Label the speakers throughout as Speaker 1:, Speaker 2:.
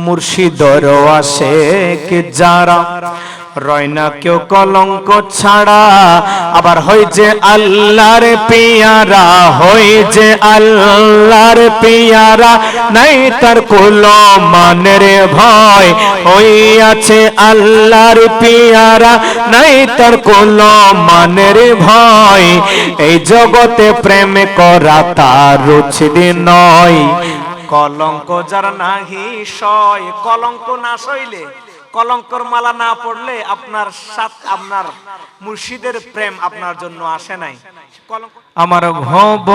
Speaker 1: মুর্শিদর আশেক যারা রয় না কেউ কলঙ্ক ছাড়া, আবার হই যে আল্লাহর পিয়ারা, হই যে আল্লাহর পিয়ারা, নাই তার কুলো মানের ভয়, হই আছে আল্লাহর পিয়ারা, নাই তার কুলো মানের ভয়, এই জগতে প্রেম করা তার রুচি নয়। কলঙ্ক যার নাহি সয়, কলঙ্ক না সইলে, কলঙ্কর মালা না পড়লে আপনার সাথে আপনার মুর্শিদের প্রেম আপনার জন্য আসে নাই। আমার ভব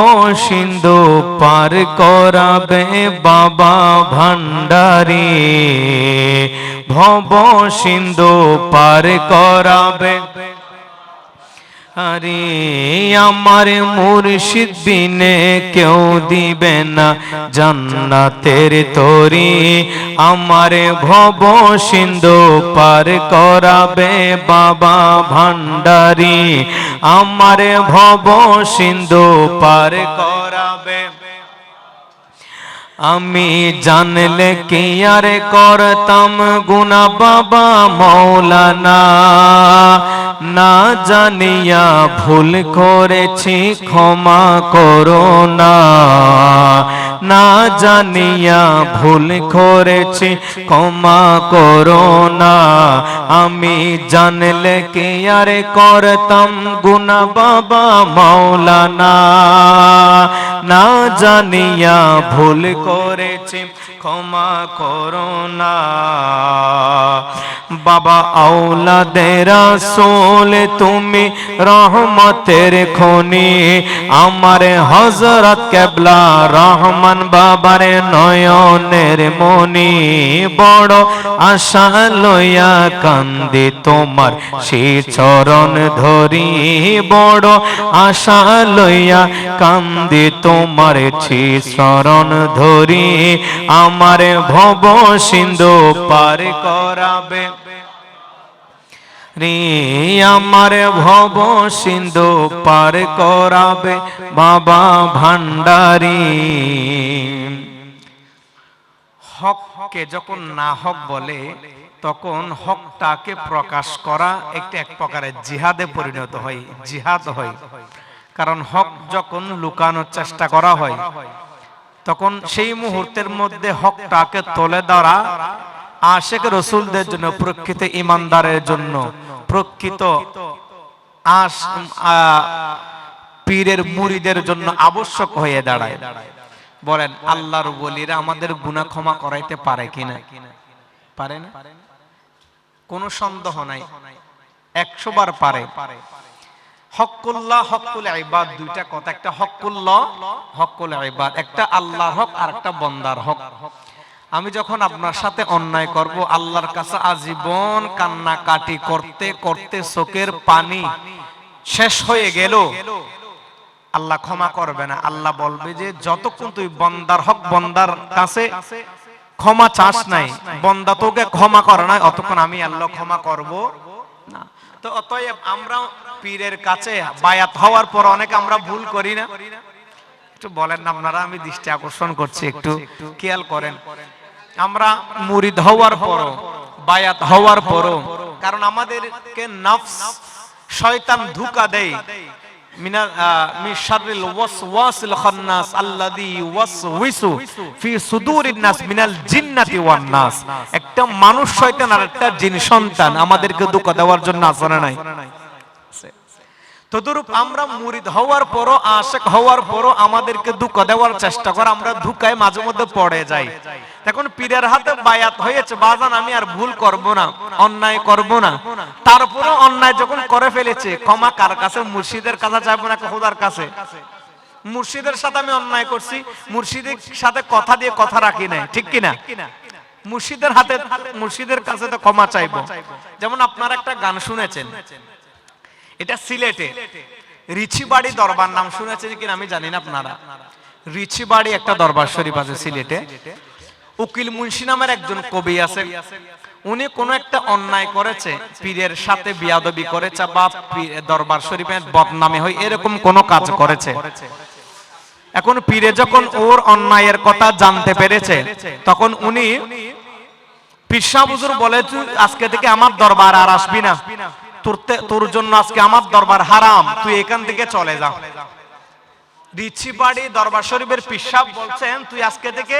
Speaker 1: সিন্ধু পার করাবে বাবা ভান্ডারী, ভব সিন্ধু পার করাবে। আরে আমার মুর্শিদ বিনে কেউ দিবে না জান্নাতের তরি, আমার ভব সিন্ধু পার করাবে বাবা ভান্ডারী, আমার ভব সিন্ধু পার করাবে। আমি জানলে কি আর করতাম গুনা বাবা মৌলানা, না জানিয়া ভুল করেছি ক্ষমা করো না, না জানিয়া ভুল করেছি ক্ষমা করো না। আমি জানলে কি আর করতাম গুনা বাবা মৌলানা, না জানিয়া ভুল করেছি ক্ষমা করো না। বাবা আওলাদের রাসূল তুমি রহমতের খনি, আমার হযরত কেবলা রহমান বাবার নয়নের মনি, বড় আশা লইয়া কান্দি তোমার সেই চরণ ধরি, বড় আশা লইয়া কান্দি তোমার সেই চরণ ধরি, আমার ভব সিন্ধু পার করাবে রে, আমার ভব সিন্ধু পার করাবে বাবা ভান্ডারী। হককে যখন না হক বলে তখন হকটাকে প্রকাশ করা একটা এক প্রকারের জিহাদে পরিণত হয়, জিহাদ হয়। কারণ হক যখন লুকানোর চেষ্টা করা হয় তখন সেই মুহূর্তের মধ্যে হকটাকে তুলে ধরা আশিক রাসূলদের জন্য, প্রকৃত ঈমানদারের জন্য, প্রকৃত পীরের মুরিদের জন্য আবশ্যক হয়ে দাঁড়ায়। বলেন আল্লাহর ওলিরা আমাদের গুনাহ ক্ষমা করাইতে পারে কিনা? পারে না? কোনো সন্দেহ নাই, 100 বার পারে। হকুল্লাহ হকুল ইবাদ দুইটা কথা, একটা হকুল্লাহ হকুল ইবাদ, একটা আল্লাহর হক আর একটা বান্দার হক। আমি যখন আপনার সাথে অন্যায় করব, আল্লাহর কাছে আজীবন কান্নাকাটি করতে করতে চোখের পানি শেষ হয়ে গেল, আল্লাহ ক্ষমা করবে না। আল্লাহ বলবে যে যতক্ষণ তুই বান্দার হক বান্দার কাছে ক্ষমা চাস নাই, বান্দা তোকে ক্ষমা করে না, অতক্ষণ আমি আল্লাহ ক্ষমা করব না। তো অতএব আমরা পীরের কাছে বায়াত হওয়ার পর অনেক আমরা ভুল করি না? একটু বলেন না আপনারা, আমি দৃষ্টি আকর্ষণ করছি, একটু খেয়াল করেন। আমরা মুরিদ হওয়ার পরও, বায়াত হওয়ার পরও, কারণ আমাদেরকে নফস শয়তান ধোঁকা দেয়, মিন শাররিল ওয়াসওয়াসিল খান্নাস আল্লাযী ইউওয়াসওয়িসু ফি সুদুরিন নাস মিনাল জিন্নাতি ওয়ান নাস। একটা মানুষ শয়তান আর একটা জিন সন্তান আমাদেরকে ধোঁকা দেওয়ার জন্য আসলে নাই। তদরূপ আমরা মুরিদ হওয়ার পরও, আশিক হওয়ার পরও আমাদেরকে ধোঁকা দেওয়ার চেষ্টা করে, আমরা ধোঁকায় মাঝে মধ্যে পড়ে যাই। এখন পীরের হাতে বায়াত হয়েছে, বাজান আমি আর ভুল করব না, অন্যায় করব না, তারপরে অন্যায় যখন করে ফেলেছে, ক্ষমা কার কাছে? মুর্শিদের কাছে চাইবো না খোদার কাছে? মুর্শিদের সাথে আমি অন্যায় করছি, মুর্শিদের সাথে কথা দিয়ে কথা রাখি নাই, ঠিক কিনা? মুর্শিদের হাতে, মুর্শিদের কাছে তো ক্ষমা চাইবো। যেমন আপনারা একটা গান শুনেছেন, এটা সিলেটে রিচিবাড়ি দরবার, নাম শুনেছেন কিনা আমি জানি না আপনারা। রিচিবাড়ি একটা দরবার শরীফ আছে সিলেটে। উকিল মুন্সি নামের একজন কবি আছে, উনি কোন একটা অন্যায় করেছে, পীরের সাথে বিয়াদবি করেছে বা দরবার শরীফের বদনামে হয়, এরকম কোন কাজ করেছে। এখন পীরে যখন ওর অন্যায়ের কথা জানতে পেরেছে, তখন উনি পীর সাহেব হুজুর বলে তুই আজকে থেকে আমার দরবার আর আসবি না, তোর জন্য আজকে আমার দরবার হারাম, তুই এখান থেকে চলে যা। রিচিবাড়ি দরবার শরীফের পীর সাহেব বলছেন তুই আজকে থেকে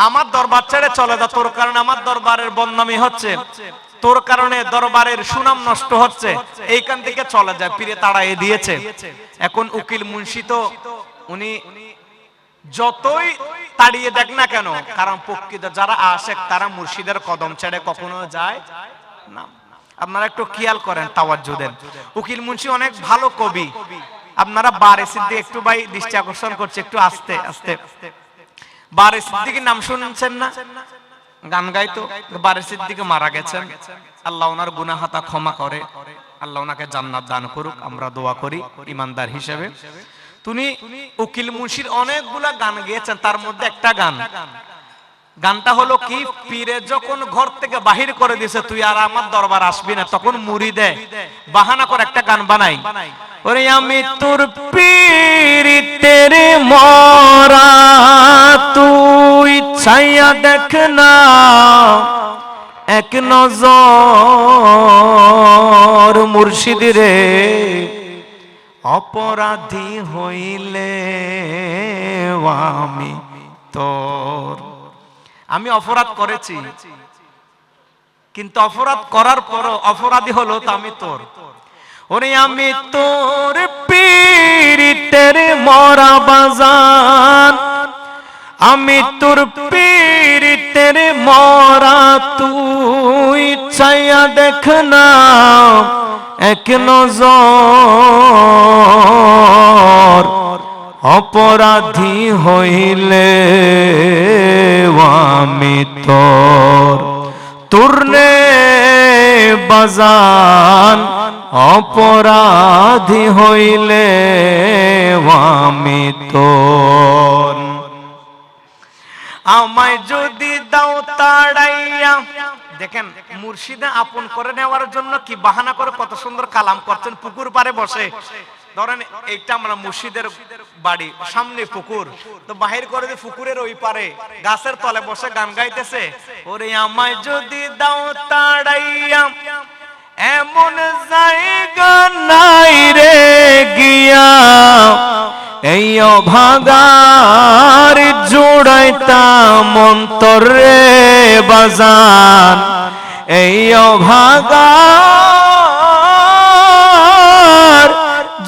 Speaker 1: আমার দরবার ছেড়ে চলে যা, তোর কারণে আমার দরবারের বদনামি হচ্ছে, তোর কারণে দরবারের সুনাম নষ্ট হচ্ছে, এইখান থেকে চলে যায়। পীরে তাড়াইয়ে দিয়েছে। এখন উকিল মুন্সি তো উনি যতই তাড়িয়ে দেখ না কেন, কারণ প্রকৃত যারা আশেক তারা মুর্শিদের কদম ছেড়ে কখনো যায় না। আপনারা একটু খেয়াল করেন, তাওয়াজ্জু দেন। উকিল মুন্সি অনেক ভালো কবি। আপনারা বারে সিদ্দিক একটু ভাই দৃষ্টি আকর্ষণ করছে, একটু আস্তে আস্তে। বারে সিদ্দিকের নাম শুনছেন না? গান গাইতো। বারে সিদ্দিক মারা গেছেন, আল্লাহ ওনার গুনাহ খাতা ক্ষমা করে, আল্লাহ ওনাকে জান্নাত দান করুক, আমরা দোয়া করি ইমানদার হিসেবে। তিনি উকিল মুন্সির অনেকগুলা গান গেয়েছেন, তার মধ্যে একটা গানটা হলো কি, পীরে যখন ঘর থেকে বাহির করে দিয়েছে তুই আর আমার দরবার আসবি না, তখন মুরিদে বাহানা করে একটা গান বানাই, ওরে আমি তোর পীরিতের মরা তুই ছাইয়া দেখ না এক নজর, মুর্শিদ রে অপরাধী হইলে আমি তোর। আমি অপরাধ করেছি, কিন্তু অপরাধ করার পরও অপরাধী হলো তো আমি তোর। ওরে আমি তোর পীরিতের মরা বাজান, আমি তোর পীরিতের মরা তুই ছাইয়া দেখ না এক নজর, অপরাধী হইলে আমি তোর। তুরনে বাজান অপরাধী হইলে আমি তোর। আমায় যদি দাও তাড়াইয়া, দেখেন মুর্শিদে আপন করে নেওয়ার জন্য কি বাহানা করে কত সুন্দর কালাম করছেন। পুকুর পারে বসে, ধরেন এইটা আমরা মুর্শিদের বাড়ি, সামনে পুকুর, তো বাহির করে দিয়ে পুকুরের ওই পারে গাছের তলে বসে গান গাইতেছে, ওরে আমায় যদি দাও তাড়াইয়া এমন জায়গা নাই রে গিয়া এই অভাগার জোড়াইতাম অন্তর রে বাজান, এই অভাগার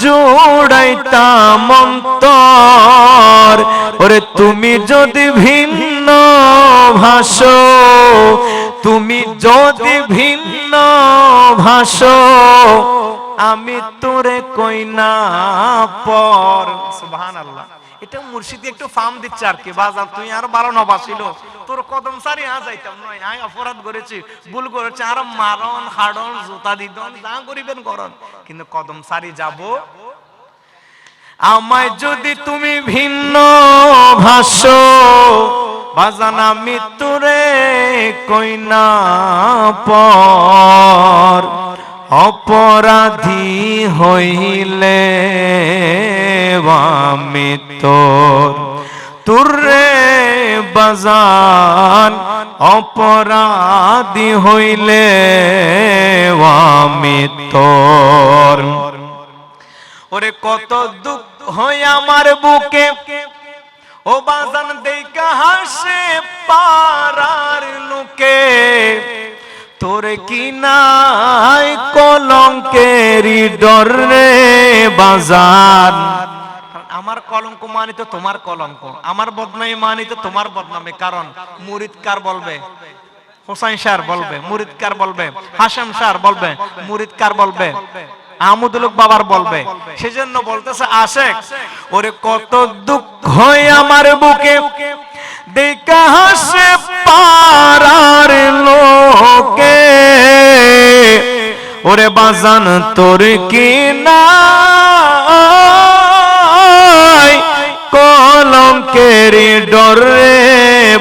Speaker 1: জোড়াইতাম অন্তর। ওরে তুমি যদি ভিন্ন ভাষো, তুমি যদি ভিন্ন ভাষো আমি তোরে কই না পর। সুবহানাল্লাহ। এটা মুর্শিদ একটু ফার্ম দিচ্ছে আর কি, বাজান তুই আর ভালো না বাসিল, তোর কদম সারি আ যাইতাম নয়, আমি অপরাধ করেছি, ভুল করেছি, আর মারণ হাড়ন জুতা দিদন যা করিবেন করন, কিন্তু কদম সারি যাব। আমায় যদি তুমি ভিন্ন ভাষো বাজান আমি তোরে কই না পর, অপরাধী হইলে আমি তোর। তুরে বাজান অপরাধী হইলে আমি তোর। ওরে কত দুঃখ হয় আমার বুকে, ও বাজান দেখা হাসে পারার লোকে, তোরে কি নাই কলঙ্কেরি ডর রে বাজান। আমার কলঙ্ক মানিত তোমার কলঙ্ক, আমার বদনামি মানিত তোমার বদনামি। কারণ মুরিদ কার বলবে? হোসাইন শাহ বলবে, মুরিদ কার বলবে? হাশেম শাহ বলবে, মুরিদ কার বলবে? আহমদুল বাবার বলবে। সেজন্য বলতেছে আশেক, ওরে কত দুঃখ হয় আমার বুকে দেখা হাসে পারার লোকে, ওরে বাজান তোর কি নাই কলঙ্কের ডরে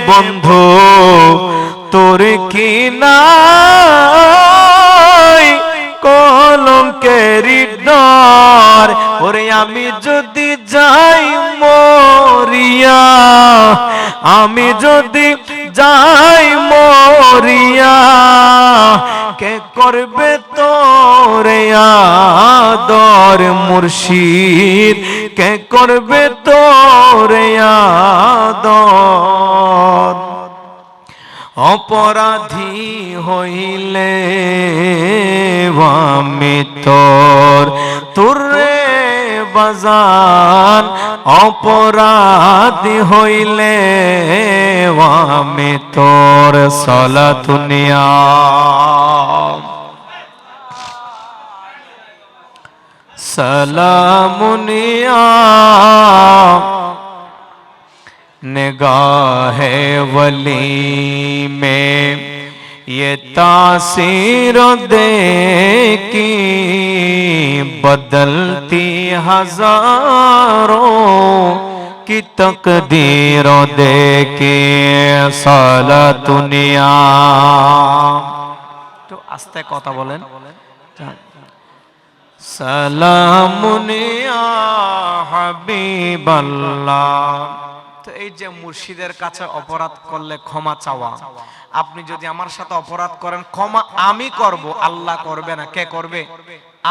Speaker 1: বন্ধু, তোর কি নাই কলঙ্কের ডর। ওরে আমি যদি যাই মরিয়া, আমি যদি যাই মরিয়া করবে তোরে আদর মুর্শিদ কে করবে তোরে আদর অপরাধী হইলে আমি তোর তুরে বাজান অপরাধী হইলে আমি তোর সালাতুনিয়া সালামুনিয়া निगाहे वली में ये तासीर देखी बदलती हजारों की तकदीरों देखी सालातुनिया तो आस्ते कथा बोलें সালামুনিয়া হাবিবাল্লাহ। তো এই যে মুর্শিদের কাছে অপরাধ করলে ক্ষমা চাওয়া, আপনি যদি আমার সাথে অপরাধ করেন ক্ষমা আমি করব, আল্লাহ করবে না। কে করবে?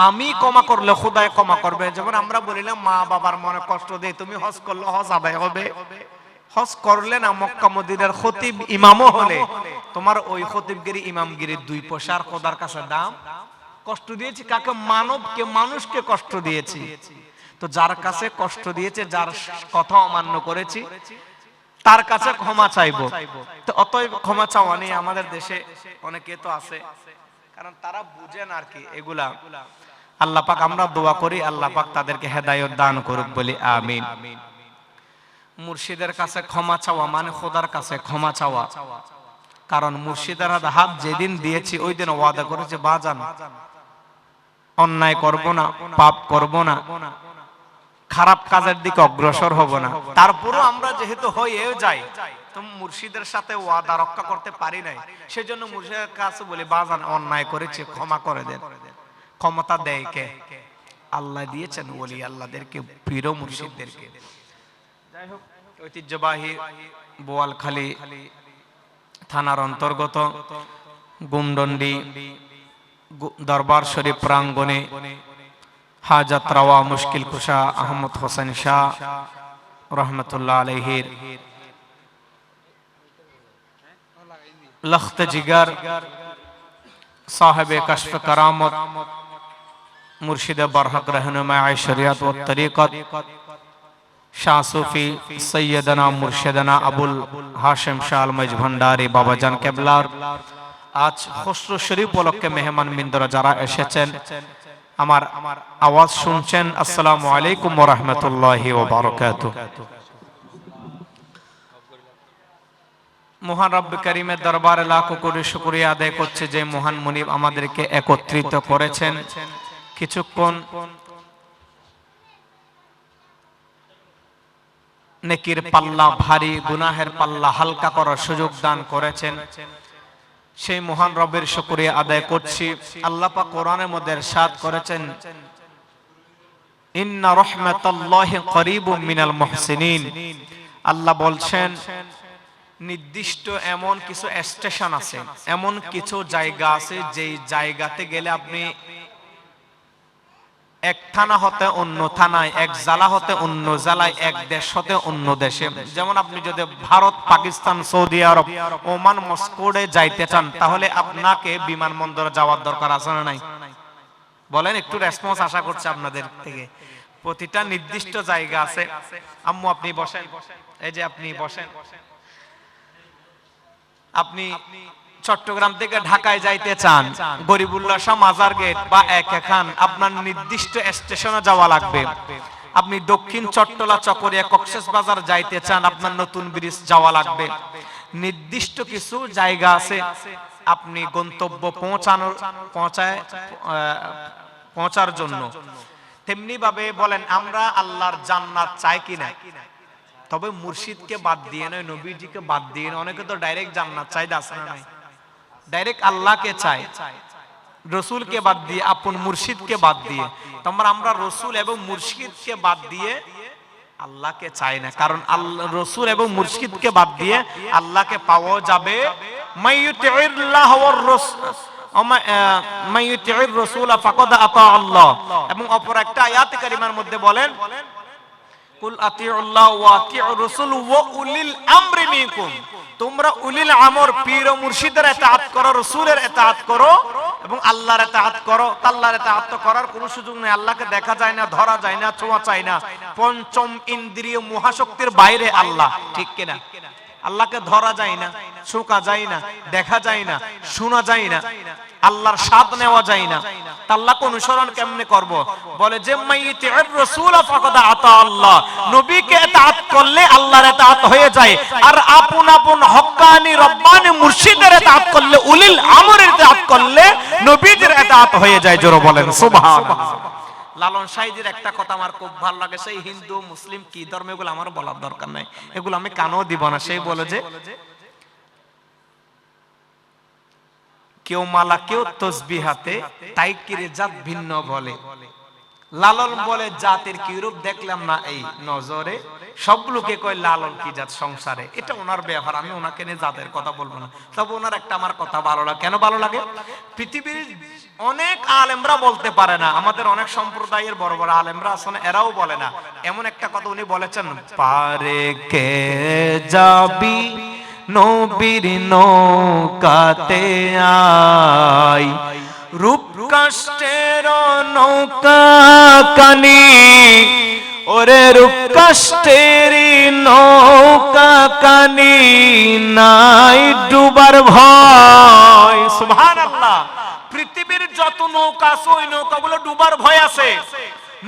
Speaker 1: আমি ক্ষমা করলে খোদায় ক্ষমা করবে। যেমন আমরা বলিলাম মা বাবার মনে কষ্ট দেয়, তুমি হজ করলে হজ আদায় হবে। হজ করলে না মক্কা মদিনার খতিব ইমামও হলে তোমার ওই খতিবগিরি ইমামগিরি দুই পয়সার খোদার কাছে দাম। কষ্ট দিয়েছি কাকে? মানবকে, মানুষকে কষ্ট দিয়েছি। তো যার কাছে কষ্ট দিয়েছে, যার কথা অমান্য করেছি, তার কাছে ক্ষমা চাইবো। তো অতএব ক্ষমা চাওয়া নিয়ে আমাদের দেশে অনেকে তো আছে, কারণ তারা বুঝেন আর কি এগুলা। আল্লাহ পাক আমরা দোয়া করি আল্লাহ পাক তাদেরকে হেদায়েত দান করুক বলি আমিন। মুর্শিদের কাছে ক্ষমা চাওয়া মানে খোদার কাছে ক্ষমা চাওয়া। কারণ মুর্শিদের হাত যেদিন দিয়েছি ওই দিন ওয়াদা করেছে বাজান অন্যায় করব না, পাপ করব না, খারাপ কাজের দিকে অগ্রসর হব না। তারপরও আমরা যেহেতু হয়েও যাই, তো মুর্শিদের সাথে ওয়াদা রক্ষা করতে পারি নাই, সেজন্য মুর্শিদের কাছে বলি বাজান অন্যায় করেছে ক্ষমা করে দেন। ক্ষমতা দেয় কে? আল্লাহ দিয়েছেন ওলি আল্লাহদেরকে, পীর মুর্শিদদেরকে। যাই হোক, ঐতিহ্যবাহী বোয়ালখালী থানার অন্তর্গত গুমডন্ডি দরবার শরীফ প্রাঙ্গণে হাজাত রাওয়া মুশকিল কুশা আহমদ হোসেন শাহ রহমতুল্লাহ আলাইহির লখত জিগার সাহেব কশফ करामत मुर्शिद बरहक रहनुमा शरीयत व तरीक़त शाह सूफी सैयदना मुर्शिदना अबुल हाशिम शाह अलमज भंडारी बाबाजान केबलार आज खुसरू शरीफ उपलक्षे मेहमान बिंदुरा যারা এসেছেন, আমার আওয়াজ শুনছেন, আসসালামু আলাইকুম ওয়া রাহমাতুল্লাহি ওয়া বারাকাতুহু। মহান রব্বে কারীমের দরবারে লাখো কোটি শুকরিয়া আদায় করছে যে মহান মুনিব আমাদেরকে একত্রিত করেছেন। কিছুক্ষণ নেকির পাল্লা ভারী, গুনাহের পাল্লা হালকা করার সুযোগ দান করেছেন। সেই মহান রবের শুকরিয়া আদায় করছি। আল্লাহ পাক কোরআনের মধ্যে ইরশাদ করেছেন, ইন্না রাহমাতাল্লাহি করিবুম মিনাল মুহসিনিন। আল্লাহ বলছেন নির্দিষ্ট এমন কিছু স্টেশন আছে, এমন কিছু জায়গা আছে যেই জায়গাতে গেলে আপনি এক থানা হতে অন্য থানায়, এক জেলা হতে অন্য জেলায়, এক দেশ হতে অন্য দেশে। যেমন আপনি যদি ভারত, পাকিস্তান, সৌদি আরব, ওমান, মস্কোতে যাইতে চান, তাহলে আপনাকে বিমানবন্দরে যাওয়ার দরকার আছে না নাই? বলেন, একটু রেসপন্স আশা করছি আপনাদের থেকে। প্রতিটা নির্দিষ্ট জায়গা আছে। আম্মু আপনি বসেন, এই যে আপনি বসেন। আপনি চট্টগ্রাম থেকে ঢাকায় যাইতে চান, গরিবুল্লাহ শাহ মাজার গেট বা একাখান, আপনার নির্দিষ্ট স্টেশনে যাওয়া লাগবে। আপনি দক্ষিণ চট্টলা, চকরিয়া, কক্সবাজার যাইতে চান, আপনার নতুন ব্রিজ যাওয়া লাগবে। নির্দিষ্ট কিছু জায়গা আছে আপনি গন্তব্য পৌঁছার জন্য। তেমনি ভাবে বলেন আমরা আল্লাহর জান্নাত চাই কিনা? তবে মুর্শিদকে বাদ দিয়ে নয়, নবীজিকে বাদ দিয়ে নয়। অনেকে তো ডাইরেক্ট জান্নাত চাইতে আসে না, নাই ডাইরেক্ট আল্লাহকে চাই, রসুলকে বাদ দিয়ে, আপন মুর্শিদকে বাদ দিয়ে। তোমরা আমরা রসুল এবং মুর্শিদকে বাদ দিয়ে আল্লাহকে চাই না, কারণ আল্লাহ রসুল এবং মুর্শিদকে বাদ দিয়ে আল্লাহকে পাওয়া যাবে। মাইয়ুতিউর রাসূলা ফাকাদ আতা আল্লাহ, এবং অপর একটা আয়াতে কারিমার মধ্যে বলেন কুল আতিউল্লাহ ওয়া আতিউর রাসূল ওয়া উলিল আমরি মিনকুম, তোমরা উলিল আমর পীর ও মুর্শিদের ইতাআত করো, রাসূলের ইতাআত করো এবং আল্লাহর ইতাআত করো। আল্লাহর ইতাআত করার কোনো সুযোগ নেই, আল্লাহকে দেখা যায় না, ধরা যায় না, ছোঁয়া যায় না, পঞ্চম ইন্দ্রিয় মহাশক্তির বাইরে আল্লাহ, ঠিক কিনা? আল্লাহকে ধরা যায় না, ছোঁয়া যায় না, দেখা যায় না, শোনা যায় না, আল্লাহর স্বাদ নেওয়া যায় না। আল্লাহকে অনুসরণ কেমনে করব? বলে যে মাইয়ুতিউর রাসূল ফাকাদ আতা আল্লাহ, নবীকে ইতাআত করলে আল্লাহর ইতাআত হয়ে যায়, আর আপন আপন হক্কানি রব্বানি মুর্শিদের ইতাআত করলে, উলিল আমরের ইতাআত করলে নবীদের ইতাআত হয়ে যায়। জোরে বলেন সুবহানাল্লাহ। লালন সাইদির একটা কথা আমার খুব ভালো লাগে, সেই হিন্দু মুসলিম কি ধর্ম এগুলো আমার বলার দরকার নাই, এগুলো আমি কানও দিব না। সেই বলে যে কেউ মালা কেউ তসবিহ হাতে, তাই কিরে জাত ভিন্ন বলে। লালন বলে জাতের কি রূপ দেখলাম না এই নজরে, সব লোকে কয় লালন কি জাত সংসারে। এটা ওনার ব্যাপার, আমি ওনাকে নিয়ে জাতের কথা বলবো না। তবে ওনার একটা আমার কথা ভালো লাগে। কেন ভালো লাগে? পৃথিবীর অনেক আলেমরা বলতে পারে না, আমাদের অনেক সম্প্রদায়ের বড় বড় আলেমরা আছেন, এরাও বলে না। এমন একটা কথা উনি বলেছেন, পারে কে যাবি নবীর নৌকাতে আই, রূপ কাষ্টের নৌকা কানি, ওরে রূপ কাষ্টের নৌকা কানি, নাই ডুবার ভয়। সুবহানাল্লাহ। পৃথিবীর যত নৌকা আছে ওই নৌকাগুলো ডুবার ভয় আছে,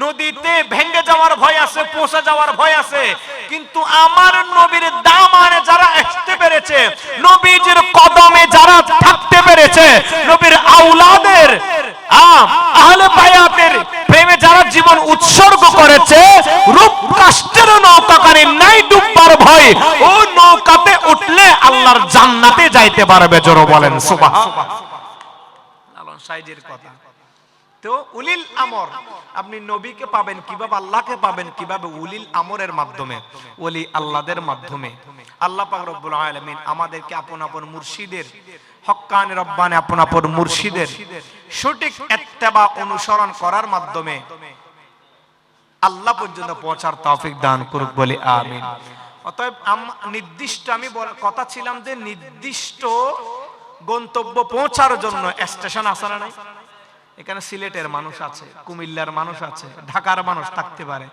Speaker 1: নদীতে ভেঙে যাওয়ার ভয় আছে, পচে যাওয়ার ভয় আছে। কিন্তু আমার নবীর দামানে যারা আসতে পেরেছে, নবীজির কদমে যারা থাকতে পেরেছে, নবীর আওলাদের আহলে বায়াতের প্রেমে যারা জীবন উৎসর্গ করেছে, রূপ কাষ্টের নৌকাকারী নাই ডুববার ভয়। ও নৌকাতে উঠলে আল্লাহর জান্নাতে যাইতে পারবে। জোরে বলেন সুবহানাল্লাহ। লালন সাইজির কথা। তো উলিল আমর, আপনি নবীকে পাবেন কিভাবে, আল্লাহকে পাবেন কিভাবে? উলিল আমরের মাধ্যমে, ওলি আল্লাহদের মাধ্যমে। আল্লাহ পাক রব্বুল আলামিন আমাদেরকে আপন আপন মুর্শিদের, হক্কানি রব্বানি আপন আপন মুর্শিদের সঠিক ইত্তেবা অনুসরণ করার মাধ্যমে আল্লাহ পর্যন্ত পৌঁছার তৌফিক দান করুক বলি আমিন। অতএব নির্দিষ্ট, আমি কথা ছিলাম যে নির্দিষ্ট গন্তব্য পৌঁছার জন্য স্টেশন আছে না নাই? এখানে সিলেটের মানুষ আছে, কুমিল্লার মানুষ আছে, ঢাকার মানুষ থাকতে পারে।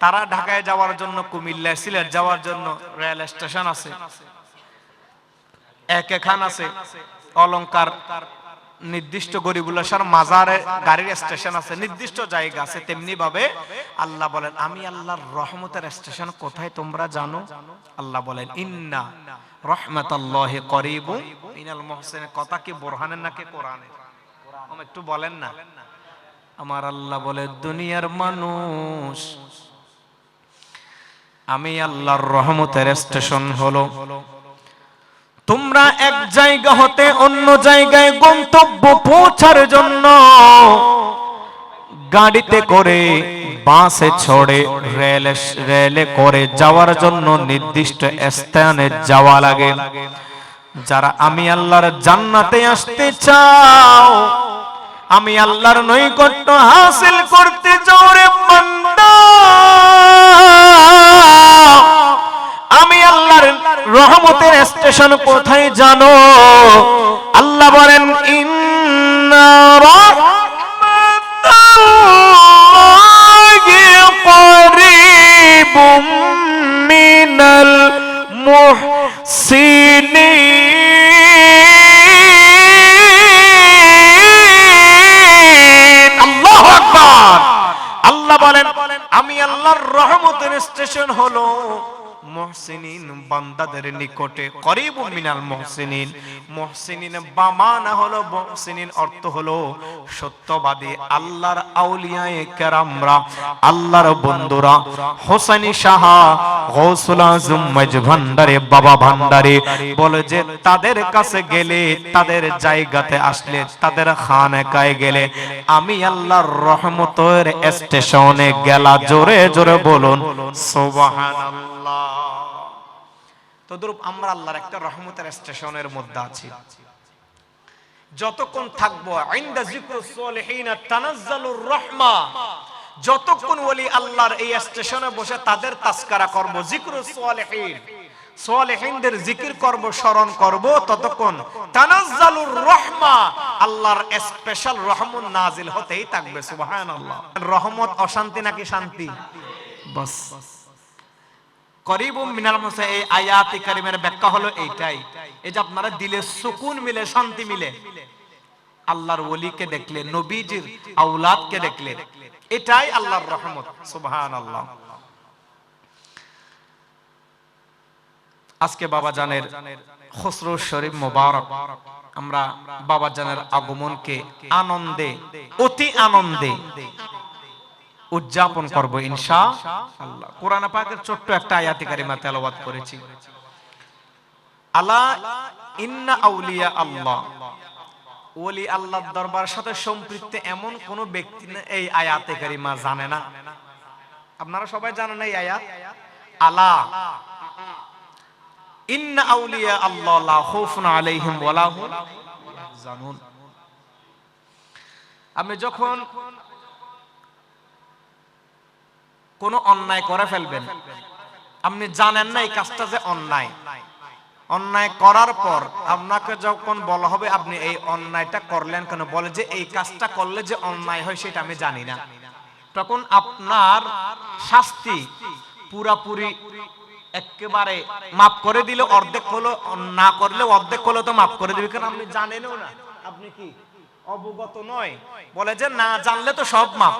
Speaker 1: তারা ঢাকায় যাওয়ার জন্য, কুমিল্লায় সিলেট যাওয়ার জন্য রেল স্টেশন আছে, এখান আছে, অলংকার নির্দিষ্ট গরিবুল্লাহর মাজারে গাড়ির স্টেশন আছে, নির্দিষ্ট জায়গা আছে। তেমনি ভাবে আল্লাহ বলেন, আমি আল্লাহর রহমতের স্টেশন কোথায় তোমরা জানো? আল্লাহ বলেন ইন্না রাহমাতাল্লাহি করিবুম মিনাল মুহসিনিন। কথা কি বোরহানের নাকি কোরআনের? একটু বলেন না। আমার আল্লাহ বলে, দুনিয়ার মানুষ, আমি আল্লাহর রহমতের স্টেশন হলো তোমরা এক জায়গা হতে অন্য জায়গায় গন্তব্য পৌঁছার জন্য গাড়িতে করে, বাসে চড়ে, রেলে করে যাওয়ার জন্য নির্দিষ্ট স্থানে যাওয়া লাগে। যারা আমি আল্লাহর জান্নাতে আসতে চাও, আমি আল্লাহর নৈকট্য হাসিল করতে চাও রে বান্দা, আমি আল্লাহর রহমতের স্টেশন কোথায় জানো? আল্লাহ বলেন ইন্না রাহমাতাল্লাহি করিবুম মিনাল মুহসিনিন। আল্লাহু আকবার। আল্লাহ বলেন আমি আল্লাহর রহমতের স্টেশন হলো মুহসিনিন, বান্দাদের নিকটে। করিবুম মিনাল মুহসিনিন, মুহসিনিন বামানা হলো, মুহসিনিন অর্থ হলো সত্যবাদী। আল্লাহর আউলিয়ায়ে কেরামরা, আল্লাহর বন্ধুরা, হোসেনি সাহা, গৌসুল আজম মাঝ ভান্ডারে, বাবা ভান্ডারে বলে যে তাদের কাছে গেলে, তাদের জায়গাতে আসলে, তাদের খানকায় গেলে আমি আল্লাহর রহমতের স্টেশনে গেলা। জোরে জোরে বলুন সুবহানাল্লাহ। তদ্রূপ আমরা আল্লাহর একটা রহমতের স্টেশনের মধ্যে আছি। যতক্ষণ থাকবো ইনদা যিকরুস সালিহিন তানাজ্জালুর রাহমা, যতক্ষণ ওলি আল্লাহর এই স্টেশনে বসে তাদের তাজকিরা করব, যিকরুস সালিহিন, সালিহিনদের জিকির করব, স্মরণ করব, ততক্ষণ তানাজ্জালুর রাহমা, আল্লাহর স্পেশাল রহমত নাজিল হতেই থাকবে। সুবহানাল্লাহ। রহমত অশান্তি নাকি শান্তি? বাস করিবুম মিনাল মুসা, এই আয়াতি কারিমের ব্যাখ্যা হলো এইটাই, এই যে আপনারা দিলে সুকুন মিলে, শান্তি মিলে আল্লাহর ওলিকে দেখলে, নবীজির আওলাদকে দেখলে, এটাই আল্লাহর রহমত। সুবহানাল্লাহ। আজকে বাবা জানের খুসরু শরীফ মোবারক, আমরা বাবা জানের আগমনকে আনন্দে, অতি আনন্দে উদযাপন করব ইনশাআল্লাহ। কোরআন পাকের ছোট্ট একটা আয়াতি কারিমা তেলাওয়াত করেছি, আলা ইন্না আউলিয়া আল্লাহ, ওলি আল্লাহর দরবারের সাথে সম্পৃক্ত এমন কোন ব্যক্তি এই আয়াতে কারিমা জানে না। আপনারা সবাই জানেন এই আয়াত, আলা ইন্না আউলিয়া আল্লাহ লা খাউফুন আলাইহিম ওয়া লা হুম ইয়াহজানুন। আপনি যখন কোন অন্যায় করে ফেলবেন, আপনি জানেন না এই কাজটা যে অন্যায়, অন্যায় করার পর আপনাকে যখন বলা হবে আপনি এই অন্যায়টা করলেন কেন, বলে যে এই কাজটা করলে যে অন্যায় হয় সেটা আমি জানি না, তখন আপনার শাস্তি পুরাপুরি একেবারে মাফ করে দিলে অর্ধেক হলো, না করলে অর্ধেক হলো তো মাফ করে দিবে, কারণ আপনি জানেনও না, আপনি কি অবগত নয়। বলে যে না জানলে তো সব মাফ,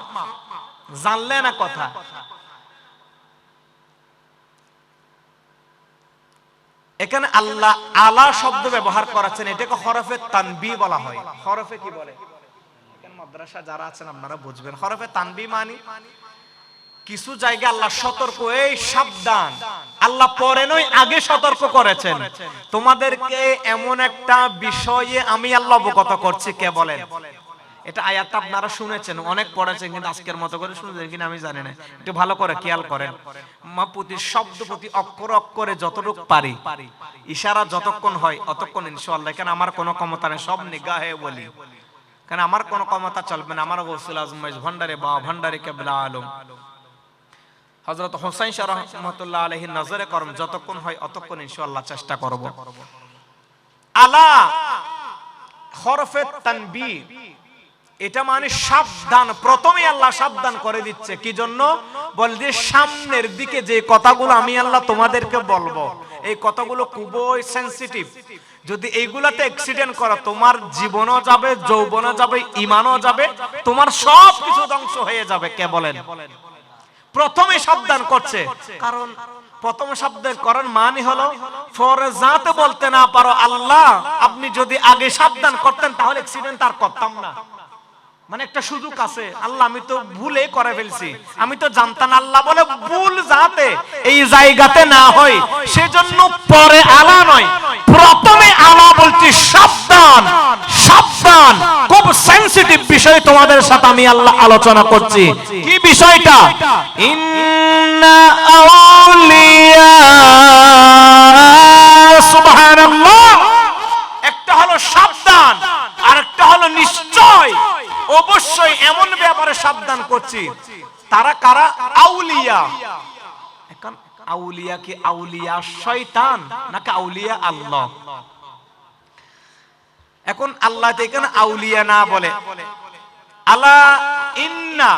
Speaker 1: জানলে না কথা। এখানে আল্লাহ আলা শব্দ ব্যবহার করেছেন, এটাকে হরফে তানবিহ বলা হয়। হরফে কি বলে? এখানে মাদ্রাসা যারা আছেন আপনারা বুঝবেন, হরফে তানবিহ মানে কিছু জায়গায় আল্লাহ সতর্ক, এই সাবধান, আল্লাহ পরে নয় আগে সতর্ক করেছেন, তোমাদেরকে এমন একটা বিষয়ে আমি আল্লাহ অবগত করছি। কে বলেন? এটা আয়াতটা আপনারা শুনেছেন, অনেক পড়েছেন, কিন্তু আজকের মতো করে শুনেছেন কিনা আমি জানি না, একটু ভালো করে খেয়াল করেন। প্রতি শব্দ, প্রতি অক্ষর অক্ষরে যতটুকু পারি, ইশারা যতক্ষণ হয় অতক্ষণ ইনশাআল্লাহ। কেন আমার কোনো ক্ষমতা নেই, সব নিগাহে বলি, কেন আমার কোনো ক্ষমতা চলবে না। আমার গৌসুল আজম ভান্ডারে বা ভান্ডারে কেবলা আলম হযরত হুসাইন শাহ রাহমাতুল্লাহ আলাইহির নজরে করম যতক্ষণ হয় অতক্ষণ ইনশাআল্লাহ চেষ্টা করব। আলা হরফে তানবিহ, এটা মানে সাবধান। প্রথমে আল্লাহ সাবধান করে দিচ্ছে, কি জন্য? বলে যে সামনের দিকে যে কথাগুলো আমি আল্লাহ তোমাদেরকে বলবো, এই কথাগুলো খুবই সেনসিটিভ। যদি এইগুলাতে অ্যাক্সিডেন্ট করো, তোমার জীবনও যাবে, যৌবনও যাবে, ঈমানও যাবে, তোমার সব কিছু ধ্বংস হয়ে যাবে। কে বলেন? প্রথমে সাবধান করছে, কারণ প্রথম শব্দের কারণ মানে হলো পরে যাতে বলতে না পারো, আল্লাহ আপনি যদি আগে সাবধান করতেন তাহলে অ্যাক্সিডেন্ট আর করতাম না। মানে একটা সুযোগ আছে, আল্লাহ আমি তো ভুলে করে ফেলছি, আমি তো জানতাম। আল্লাহ বলে ভুল যাতে এই জায়গাতে না হয় সেজন্য পরে আলা নয়, প্রথমে আলা বলছি। সাবধান, সাবধান, খুব সেনসিটিভ বিষয় তোমাদের সাথে আমি আল্লাহ আলোচনা করছি। কি বিষয়টা? ইন্না আউলিয়া, সুবহানাল্লাহ। একটা হলো সাবধান, আর একটা হলো নিশ্চয়, অবশ্যই এমন ব্যাপারে সাবধান করছি। তারা কারা? আউলিয়া। এখন আউলিয়া কি আউলিয়া শয়তান নাকি আউলিয়া আল্লাহ? এখন আল্লাহ এখানে আউলিয়া না বলে আলা ইন্না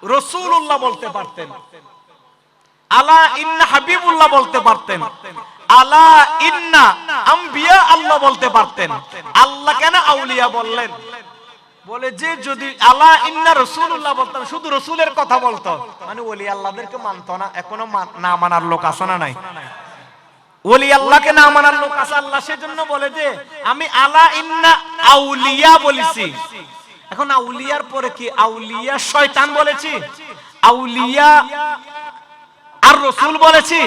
Speaker 1: রাসূলুল্লাহ বলতে পারতেন, আলা ইন্না হাবিবুল্লাহ বলতে পারতেন, আলা ইন্না আম্বিয়া আল্লাহ বলতে পারতেন। আল্লাহ কেন আউলিয়া বললেন? বলে যে যদি আলা ইন্না রাসূলুল্লাহ বলতাম, শুধু রাসূলের কথা বলতো, মানে ওলি আল্লাহদেরকে মানতো না। এখনো না মানার লোক আছে না নাই? ওলি আল্লাহকে না মানার লোক আছে। আল্লাহ সেজন্য বলে যে আমি আলা ইন্না আউলিয়া বলেছি। এখন আউলিয়ার পরে কি আউলিয়া শয়তান বলেছি, আউলিয়া আর রাসূল বলেছি,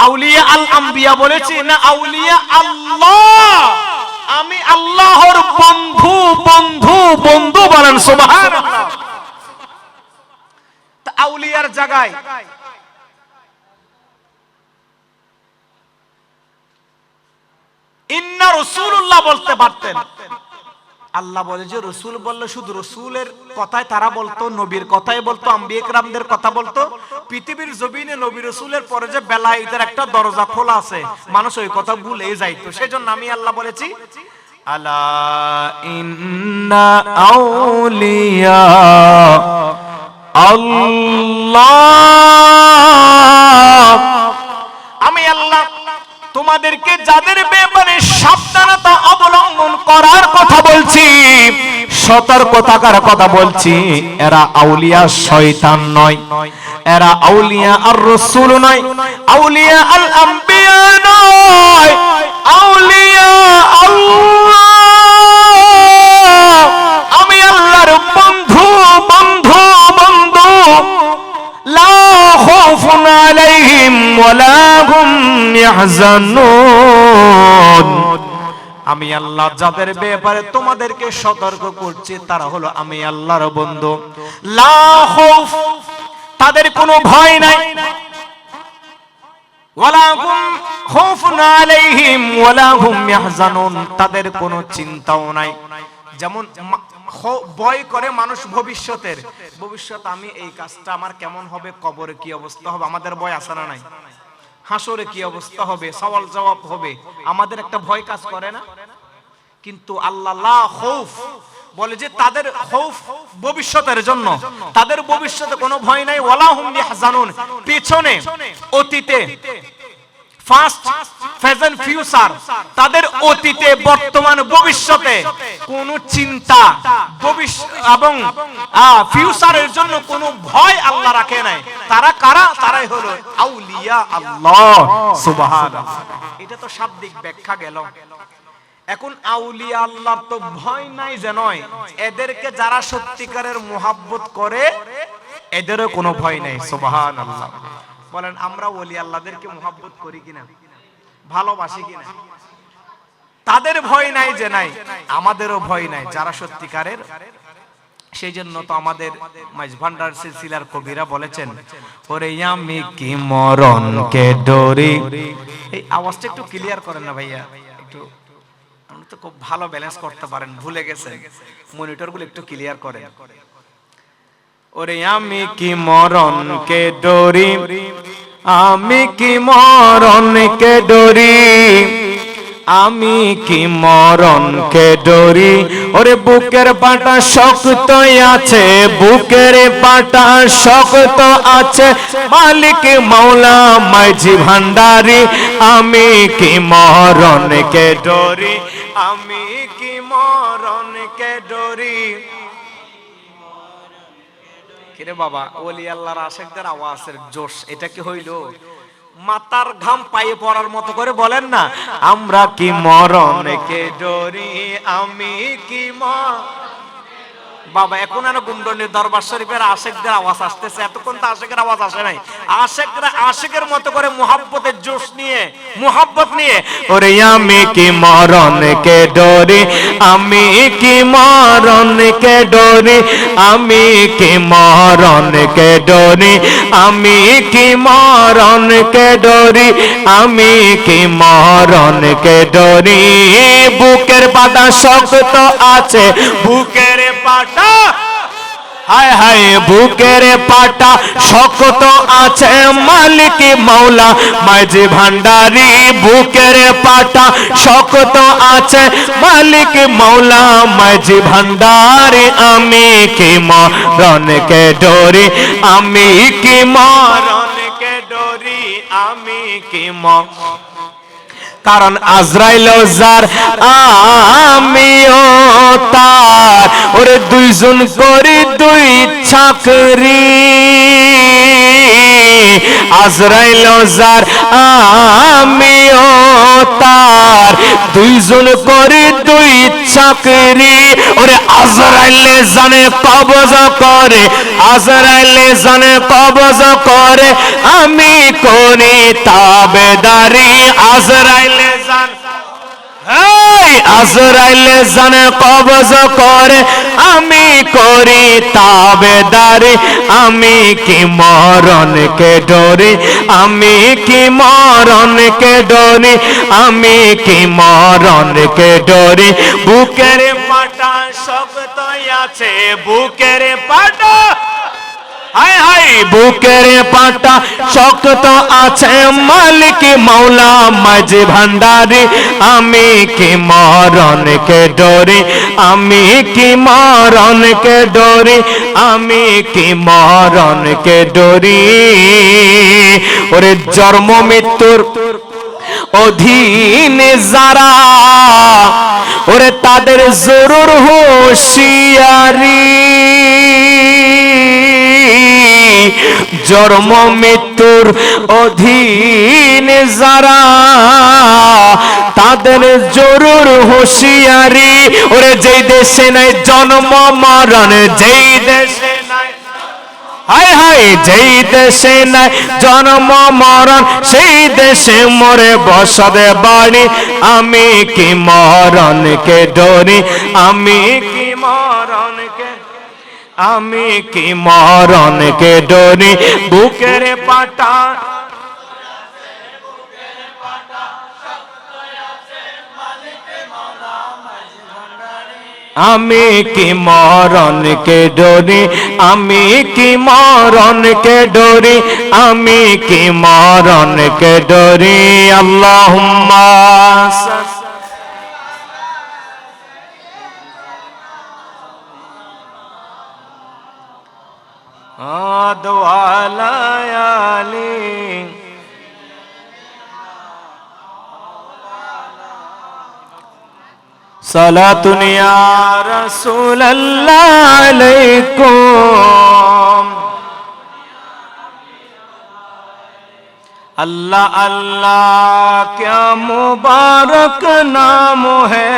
Speaker 1: আউলিয়া আল আম্বিয়া বলেছি, না আউলিয়া আল্লাহ? আমি আল্লাহর বন্ধু, বন্ধু, বন্ধু বলেন সুবহানাল্লাহ। তা আউলিয়ার জায়গায় ইন্না রাসূলুল্লাহ বলতে পারতেন, আল্লাহ বলে যে রসুল বললে শুধু রসুলের কথাই তারা বলতো, নবীর কথাই বলতো, আম্বিয়া কিরামদের কথা বলতো। পৃথিবীর জমিনে নবী রসুলের পরে যে বেলায়েতের একটা দরজা খোলা আছে, মানুষ ওই কথা ভুলে যাইতো। সেজন্য আমি আল্লাহ বলেছি আলা ইন্না আউলিয়া আল্লাহ, আমি আল্লাহ তোমাদেরকে যাদের ব্যাপারে সাবধানতা অবলম্বন করার কথা বলছি, সতর্ক থাকার কথা বলছি, এরা আউলিয়া শয়তান নয়, এরা আউলিয়া আর রাসূল নয়, আউলিয়া আল আম্বিয়া নয়, আউলিয়া আল্লাহ। আমি আল্লাহর বন্ধু বন্ধু বন্ধু, লা খাউফুন আলাইহিম ওয়ালা হুম ইয়াহজানুন। আমি আল্লাহ যাদের ব্যাপারে তোমাদেরকে সতর্ক করছি তারা হলো আমি আল্লাহর বন্ধু। লা খাউফ, তাদের কোনো ভয় নাই, ওয়ালা হুম খাউফুন আলাইহিম ওয়ালা হুম ইয়াহজানুন, তাদের কোনো চিন্তাও নাই। যেমন ভয় করে মানুষ ভবিষ্যতের, ভবিষ্যৎ আমি এই কাজটা আমার কেমন হবে, কবরে কি অবস্থা হবে, আমাদের ভয় আছে না নাই? হাসরে কি অবস্থা হবে, সওয়াল জবাব হবে, আমাদের একটা ভয় কাজ করে না? কিন্তু আল্লাহ লা খাউফ বলে যে তাদের খাউফ ভবিষ্যতের জন্য, তাদের ভবিষ্যতে কোনো ভয় নাই। ওয়ালা হুম ইয়াহজানুন, পিছনে অতীতে ফাস্ট প্রেজেন্ট ফিউচার, তাদের অতীতে বর্তমান ভবিষ্যতে কোনো চিন্তা এবং ফিউচারের জন্য কোনো ভয় আল্লাহ রাখে নাই। তারা কারা? তারাই হলো আউলিয়া আল্লাহ। সুবহানাল্লাহ। এটা তো শাব্দিক ব্যাখ্যা গেল। এখন আউলিয়া আল্লাহর তো ভয় নাই যে নয়, এদেরকে যারা সত্যিকারের মুহাব্বত করে এদেরও কোনো ভয় নাই। সুবহানাল্লাহ। বলেন আমরা ওলি আল্লাহদেরকে মুহাব্বত করি কিনা, ভালোবাসি কিনা? তাদের ভয় নাই যে নাই, আমাদেরও ভয় নাই যারা সত্যিকারের। সেই জন্য তো আমাদের মাইজ ভান্ডার সিলসিলার কবিরা বলেছেন, ওরে আমি কি মরণকে ডরি। এই আওয়াজটা একটু ক্লিয়ার করেন না ভাইয়া, একটু আপনি তো খুব ভালো ব্যালেন্স করতে পারেন, ভুলে গেছেন, মনিটরগুলো একটু ক্লিয়ার করেন। ওরে আমি কি মরণকে ডরি, আমি কি মরণকে ডরি, আমি কি মরণকে ডরি। ওরে বুকের পাটা শক্ত আছে, বুকের পাটা শক্ত আছে, মালিক মাওলা মাঝি ভান্ডারি। আমি কি মরণকে ডরি, আমি কি মরণকে ডরি। কিরে বাবা, ওলি আল্লাহর আশিকদের আওয়াজের জোশ এটা কি হইল? মাথার ঘাম পায়ে পড়ার মতো করে বলেন না, আমরা কি মরণকে ডরি, আমি কি বাবা। এখন আর গুমডনির দরবার শরীফের আশিকদের আওয়াজ আসতেছে, এতক্ষণ তো আশিকের আওয়াজ আসে নাই। আশিকরা আশিকের মতো করে মুহাব্বতের জোশ নিয়ে, মুহাব্বত নিয়ে, ওরে আমি কি মরণকে ডরি, আমি কি মরণকে ডরি, আমি কি মরণকে ডরি, আমি কি মরণকে ডরি, আমি কি মরণকে ডরি। বুকের পাতা শক্ত আছে, বুকের পাটা, হায় হায় বুকের পাটা শক্ত আছে, মালিক মাওলা মাঝি ভান্ডারি। বুকের পাটা শক্ত আছে, মালিক মাওলা মাঝি ভান্ডারি। আমি কি মরণকে ডরি, আমি কি মরণকে ডরি, আমি কি কারণ আজরাইল যার আমিও তার, ওরে দুইজন করি দুই চাকরি। আজরাইল যার আমিও তার, দুইজন করি দুই চাকরি। ওরে আজরাইলে জানে কবজ করে, আজরাইলে জানে কবজ করে, আমি করি তাবেদারি। আজরাইলে জান, আজরাইলে জানে কবজ করে, আমি করি তাবেদারি। আমি কি মরণকে ডরি, আমি কি মরণকে ডরি, আমি কি মরণকে ডরি। বুকের পাটা শক্ত আছে বুকের পাটা, হায় হায় বুকের পাটা শক্ত আছে মালিক মাওলা মাঝ ভান্ডারি, আমি কি মরণকে ডরি, আমি কি মরণকে ডরি, আমি কি মরণকে ডরি। ওরে জন্ম মৃত্যুর অধীনে যারা, ওরে তাদের জরুর হুঁশিয়ারি, জন্ম মৃত্যুর অধীনে যারা তাদের জরুর হুঁশিয়ারি। ওরে যেই দেশে নাই জন্ম মরণ, যেই দেশে নাই, হায় হায় যেই দেশে নাই জন্ম মরণ, সেই দেশে মরে বসবে বাড়ি, আমি কি মরণকে ডরি, আমি কি মরণকে, আমি কি মরণকে ডরি। বুকের পাটা, আমি কি মরণকে ডরি, আমি কি মরণকে ডরি, আমি কি মরণকে ডরি। আল্লাহুম্মা আদওয়ালায়ালি সালাতুন ইয়া রাসূলুল্লাহ আলাইকুম। अल्लाह अल्लाह क्या मुबारक नाम है,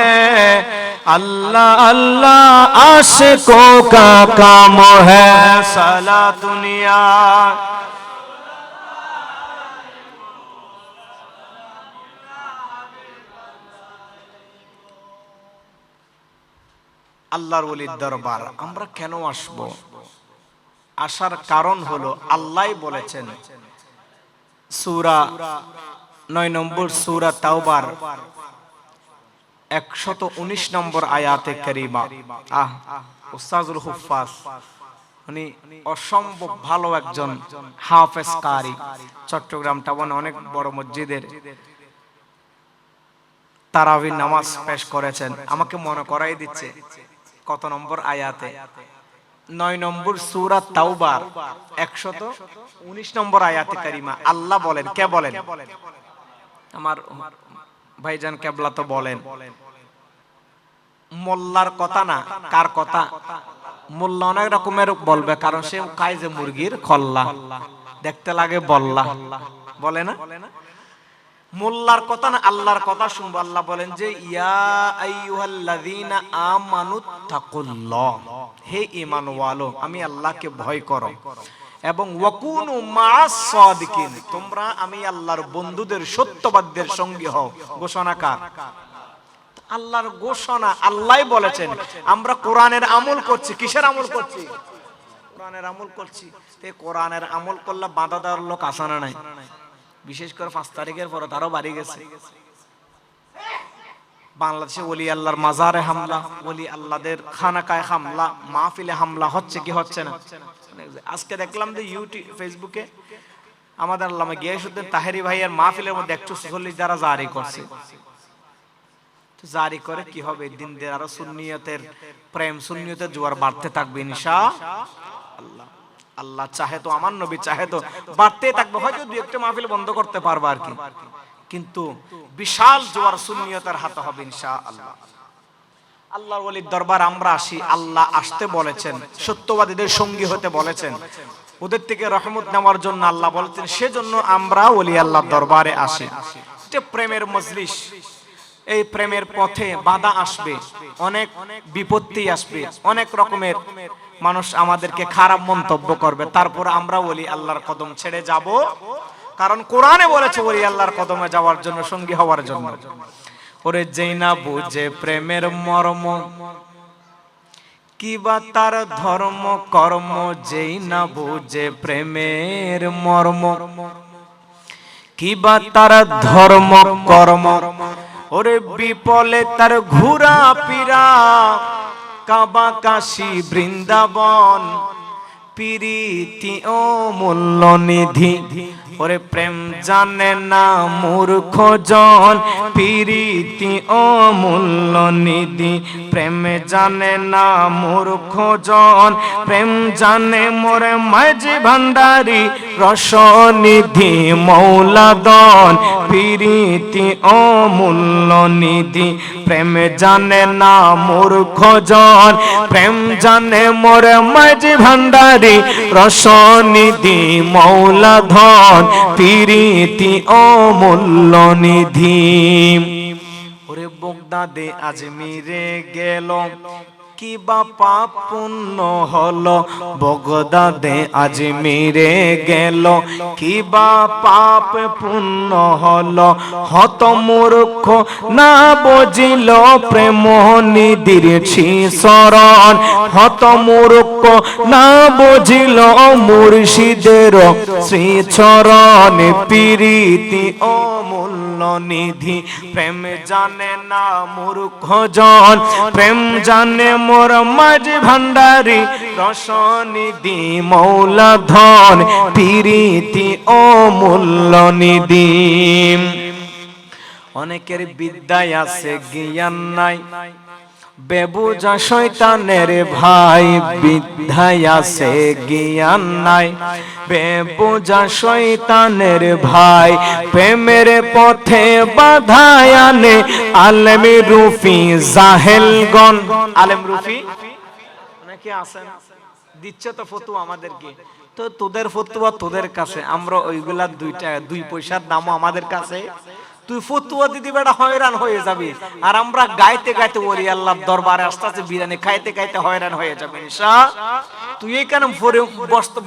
Speaker 1: अल्लाह अल्लाह आशिकों का काम है। साला दुनिया আল্লাহর ওলির দরবার আমরা কেন আসব? আসার কারণ হলো আল্লাহই বলেছেন সূরা 9 নম্বর সূরা তাওবার 119 নম্বর আয়াতে কারিমা। উস্তাজুল হুফাজ উনি অসম্ভব ভালো একজন হাফেজ কারি, চট্টগ্রাম টাউনে অনেক বড় মসজিদের তারাবির নামাজ পেশ করেছেন। আমাকে মনে করাই দিচ্ছে কত নম্বর আয়াতে, 9 নম্বর সূরা তাওবার 119 নম্বর আয়াতে কারিমা। আল্লাহ বলেন, কে বলেন? আমার ভাইজান কেবলা তো বলেন। মোল্লার কথা না, কার কথা? মোল্লা অনেক রকমের বলবে, কারণ সে খায় যে মুরগির খল্লা, দেখতে লাগে বল্লা, বলে না? মোল্লার কথা না, আল্লাহর কথা শুনবো। আল্লাহ বলেন যে ইয়া আইয়ুহাল্লাযীনা আমানুত্তাকুল্লাহ, হে ঈমানওয়ালো আমি আল্লাহকে ভয় করো, এবং ওয়াকুনু মা'আস সাদিকিন, তোমরা আমি আল্লাহর বন্ধুদের সত্যবাদীদের সঙ্গী হও। ঘোষণা কার? আল্লাহর ঘোষণা। আল্লাহই বলেছেন। আমরা কোরআনের আমল করছি। কিসের আমল করছি? কোরআনের আমল করছি। এই কোরআনের আমল করলে বাধা দেওয়ার লোক আসে না নাই? বিশেষ করে 5 তারিখের পরে তারও বাড়ি গেছে। বাংলাদেশে ওলি আল্লাহর মাজারে হামলা, ওলি আল্লাহদের খানাকায় হামলা, মাহফিলে হামলা হচ্ছে কি হচ্ছে না? আজকে দেখলাম যে ইউটিউব ফেসবুকে আমাদের আল্লামা গিয়াসউদ্দিন তাহেরি ভাইয়ের মাহফিলের মধ্যে 140 দ্বারা জারি করছে। তো জারি করে কি হবে? দিন দিন আরো সুন্নিয়তের প্রেম, সুন্নিয়তের জোয়ার বাড়তে থাকবে ইনশাআল্লাহ। আল্লাহ চাহে তো, আমার নবী চাহে তো বাড়তেই থাকবে। হয়তো দুই একটা মাহফিল বন্ধ করতে পারবে আর কি, কিন্তু বিশাল জোয়ার সুন্নিয়তের হাতে হবে ইনশাআল্লাহ। আল্লাহর ওলির দরবার আমরা আসি, আল্লাহ আসতে বলেছেন, সত্যবাদীদের সঙ্গী হতে বলেছেন, ওদের থেকে রহমত নেওয়ার জন্য আল্লাহ বলেছেন। সেজন্য আমরা ওলি আল্লাহর দরবারে আসি। এটা প্রেমের মজলিস। এই প্রেমের পথে বাধা আসবে, অনেক বিপত্তি আসবে, অনেক রকমের মানুষ আমাদেরকে খারাপ মন্তব্য করবে, তারপর আমরা ওলি আল্লাহর কদম ছেড়ে যাব। কারণ কোরআনে বলেছে ওলি আল্লাহর কদমে যাওয়ার জন্য, সঙ্গী হওয়ার জন্য। ওরে যেই না বুঝে প্রেমের মর্ম, কিবা তার ধর্ম কর্ম, যেই না বুঝে প্রেমের মর্ম, কিবা তার ধর্ম কর্ম, ওরে বিপলে তার ঘুরা পিরা, কাবা কাশী বৃন্দাবন প্রীতি ও মূল্য নিধি ওরে প্রেম জানে না মূর্খ জন প্রীতি ও মূল্য নিধি প্রেম জানে না মূর্খ জন প্রেম জানে মোরে মাঝি ভান্ডারি রসনিধি মৌলাদন প্রীতি ও মূল্য নিধি প্রেম জানে না মূর্খ জন প্রেম জানে মোরে মাঝি ভান্ডারি রসনিধি মৌলাধন প্রীতি ও মূল্য নিধি ওরে বগদাদে আজমিরে গেল কি বা পাপ পুণ্য হলো বগদাদে আজমিরে গেল কি বা পাপ পুণ্য হলো হত মূর্খ না বুঝিল প্রেম নিধির শরণ হত মূর্খ না বুঝিল মুর্শিদের শ্রীচরণ প্রীতি ও মূল্য নিধি প্রেম জানে না মূর্খ জন প্রেম জানে মোর মাঝি ভান্ডারি রসনিধি মৌলাধন প্রীতি ও মূল্য নিধি অনেকের বিদ্যায় আছে জ্ঞান নাই বেবুঝা শয়তানের ভাই বিদ্যায় আছে জ্ঞান নাই বেবুঝা শয়তানের ভাই প্রেমের পথে বাধা আনে আলেম রুফি জাহেলগণ আলেম রুফি অনেকে আছেন দিচ্ছে তো ফতোয়া আমাদেরকে তো তোদের ফতোয়া তোদের কাছে আমরা ওইগুলা 2 পয়সার দামও আমাদের কাছে তুই ফতোয়া দিদি বেটা হয়রান হয়ে যাবি আর আমরা গাইতে গাইতে ওলি আল্লাহর দরবারে আস্তে আস্তে বিরিয়ানি খাইতে খাইতে হয়রান হয়ে যাবে ইনশাআল্লাহ তুই এখানে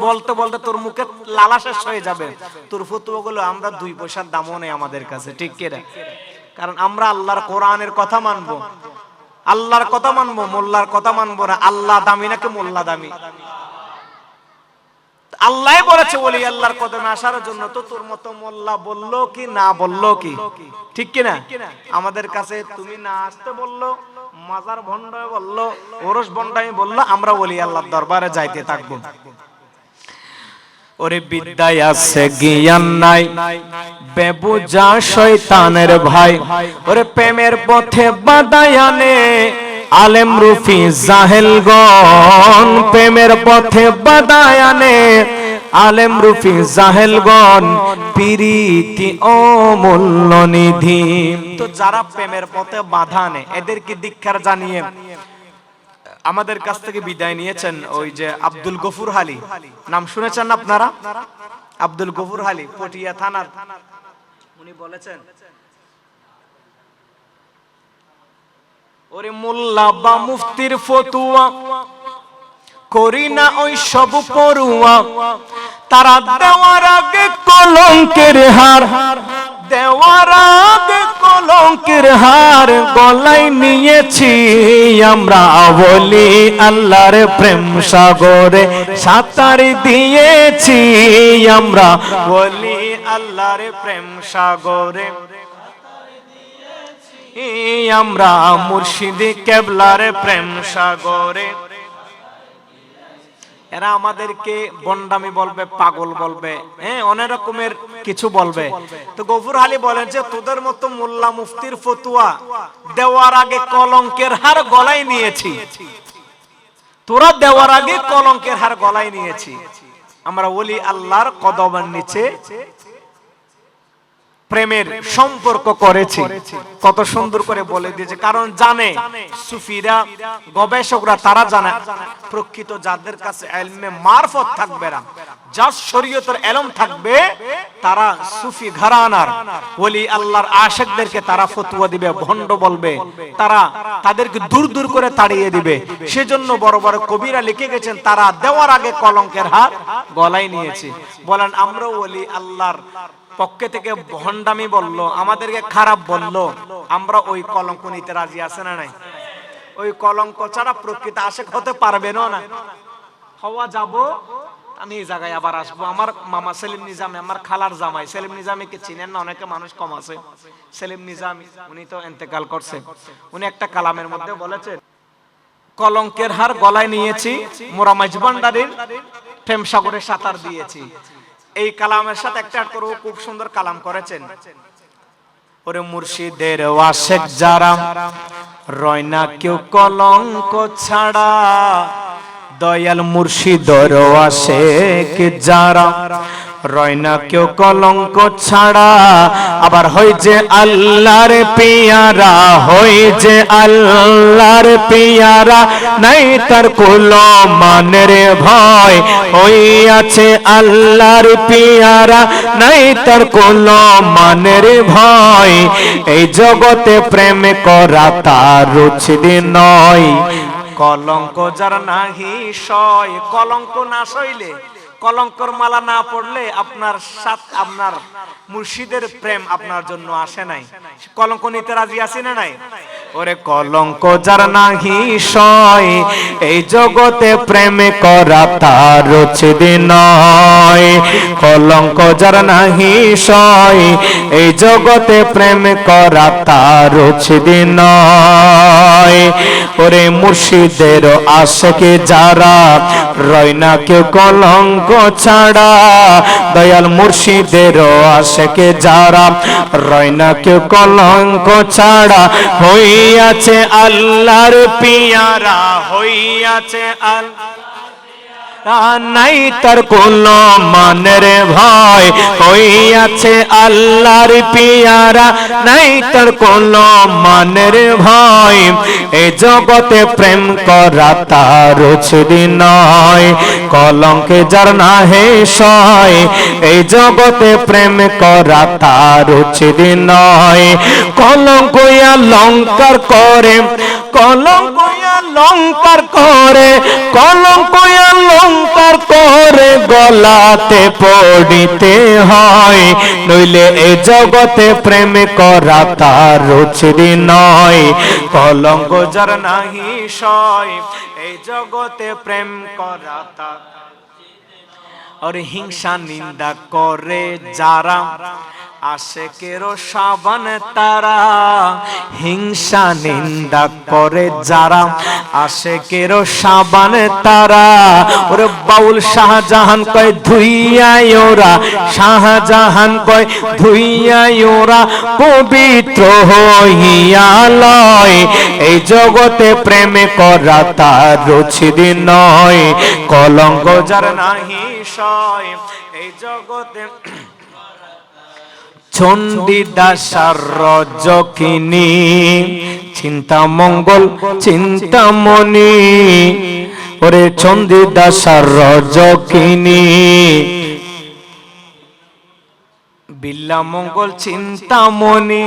Speaker 1: বলতে বলতে তোর মুখে লালা শেষ হয়ে যাবে তোর ফতোয়াগুলো আমরা 2 পয়সার দামও নেই আমাদের কাছে ঠিক কি না কারণ আমরা আল্লাহর কোরআনের কথা মানবো আল্লাহর কথা মানবো মোল্লার কথা মানবো না আল্লাহ দামি নাকি মোল্লা দামি আল্লাহ বলেছে ওলি আল্লাহর কদমে আসার জন্য তো তোর মতো মোল্লা বললো কি না বললো কি ঠিক কি না আমাদের কাছে তুমি না আসতে বললো মাজার ভন্ডায় বললো ওরস ভন্ডায় বললো আমরা ওলি আল্লাহর দরবারে যাইতে থাকবো ওরে বিদ্যায় আছে জ্ঞান নাই বেবুঝা শয়তানের ভাই ওরে প্রেমের পথে বাধা আনে আলেম রুফি জাহেলগণ প্রেমের পথে বাধা আনে আলেম রুফি জাহেলগণ প্রীতি ও মূল্য নিধি তো যারা প্রেমের পথে বাধা আনে এদেরকে ধিক্কার জানিয়ে আমাদের কাছ থেকে বিদায় নিয়েছেন ওই যে আব্দুল গফুর হালি নাম শুনেছেন আপনারা আব্দুল গফুর হালি পটিয়া থানার উনি বলেছেন ওরে মোল্লা বা মুফতির ফতুয়া করি না ওই সব পড়ুয়া তারা দেওয়ার আগে কলঙ্কের হার দেওয়ার আগে কলঙ্কের হার গলায় নিয়েছি আমরা বলি আল্লাহর প্রেম সাগরে সাঁতার দিয়েছি আমরা বলি আল্লাহর প্রেম সাগরে আমরা মুর্শিদি কেবলার প্রেম সাগরে এরা আমাদেরকে বন্ডামি বলবে পাগল বলবে হ্যাঁ অনেক রকমের কিছু বলবে তো গফুর আলী বলেন যে তোদের মতো মোল্লা মুফতির ফতুয়া দেওয়ার আগে কলঙ্কের হার গলায় নিয়েছি তোরা দেওয়ার আগে কলঙ্কের হার গলায় নিয়েছি আমরা ওলি আল্লাহর কদমের নিচে প্রেমের সম্পর্ক করেছি কত সুন্দর করে বলে দিয়েছে কারণ জানে সুফিরা গবেষকরা তারা জানে প্রকৃত যাদের কাছে ইলমে মারফত থাকবে না যার শরীয়তের ইলম থাকবে তারা সুফি ঘরানার ওলি আল্লাহর আশিকদেরকে তারা ফতোয়া দিবে ভণ্ড বলবে তারা তাদেরকে দূর দূর করে তাড়িয়ে দিবে সেজন্য বড় বড় কবিরা লিখে গেছেন তারা দেওয়ার আগে কলঙ্কের হার গলায় নিয়েছে বলেন আমরা ওলি আল্লাহর পক্ষে থেকে ভণ্ডামি বললো আমাদেরকে খারাপ বললো আমরা ওই কলঙ্ক নিতে রাজি আছে না নাই ওই কলঙ্ক ছাড়া প্রকৃত আশিক হতে পারবে না হওয়া যাব আমি এই জায়গায় আবার আসবো আমার মামা সেলিম নিজামী আমার খালার জামাই সেলিম নিজামীকে চিনেন না অনেকে মানুষ কম আছে সেলিম নিজামী উনি তো ইন্তেকাল করছে উনি একটা কালামের মধ্যে বলেছেন কলঙ্কের হার গলায় নিয়েছি, মোরা মাঝভান্ডারির প্রেম সাগরে সাঁতার দিয়েছি। এই কালামের সাথে একটা করে খুব সুন্দর কালাম করেছেন। ওরে মুর্শিদের আশেক যারা, রয় না কেউ কলঙ্ক ছাড়া। দয়াল মুর্শিদের আশেক যারা, রয় না কেউ কলঙ্ক ছাড়া। আবার হই যে আল্লাহর পিয়ারা, হই যে আল্লাহর পিয়ারা, নাই তার কোনো মানের ভয়। হই আছে আল্লাহর পিয়ারা, নাই তার কোনো মানের ভয়। এই জগতে প্রেম করা তার রুচি নয়। কলঙ্ক যার নাহি সয়, কলঙ্ক না সইলে, কলঙ্কর মালা না পড়লে আপনার আপনার মুর্শিদের প্রেম আপনার জন্য আসে নাই। কলঙ্ক নিতে রাজি আছি না নাই? ওরে কলঙ্ক যার নাহি সয়, এই জগতে প্রেম করা তার উচিত নয়। কলঙ্ক যার নাহি সয়, এই জগতে প্রেম করা তার উচিত নয়। ওরে মুর্শিদের আশেকে যারা, রয় না কেউ কলঙ্ক ছাড়া। দয়াল মুর্শিদের আশেকে যারা, রয় না কেউ কলঙ্ক ছাড়া। হইয়াছে আল্লাহর পিয়ারা, হইয়াছে নাই তার কোনো মানের ভয়। হইয়াছে আল্লাহর পিয়ারা, নাই তার কোনো মানের ভয়। এই জগতে প্রেম করা তার উচিত নয়। কলঙ্কে যার নাহি সয়, এই জগতে প্রেম করা তার উচিত নয়। কলঙ্ক অলঙ্কার করে, কলঙ্ক অলঙ্কার করে, কলঙ্ক অলঙ্কার করে গলাতে পড়িতে হয়। নইলে এ জগতে প্রেম করা তার উচিত নয়। কলঙ্ক যার নাহি সয়, এই জগতে প্রেম করা তার। আর হিংসা নিন্দা করে যারা, আশেকেরও সাবান তারা। হিংসা নিন্দা করে যারা, আশেকেরও সাবান তারা। ওরে বাউল শাহজাহান কয় ধুইয়াই ওরা, শাহজাহান কয় ধুইয়াই ওরা পবিত্র হইয়া লয়। এই জগতে প্রেম করা তার উচিত নয়। কলঙ্ক যার নাহি সয়, এই জগতে। চণ্ডীদাসার রজকিনী, চিন্তা মঙ্গল চিন্তামণি। ওরে চণ্ডীদাসার রজকিনী, বিল্লা মঙ্গল চিন্তামণি।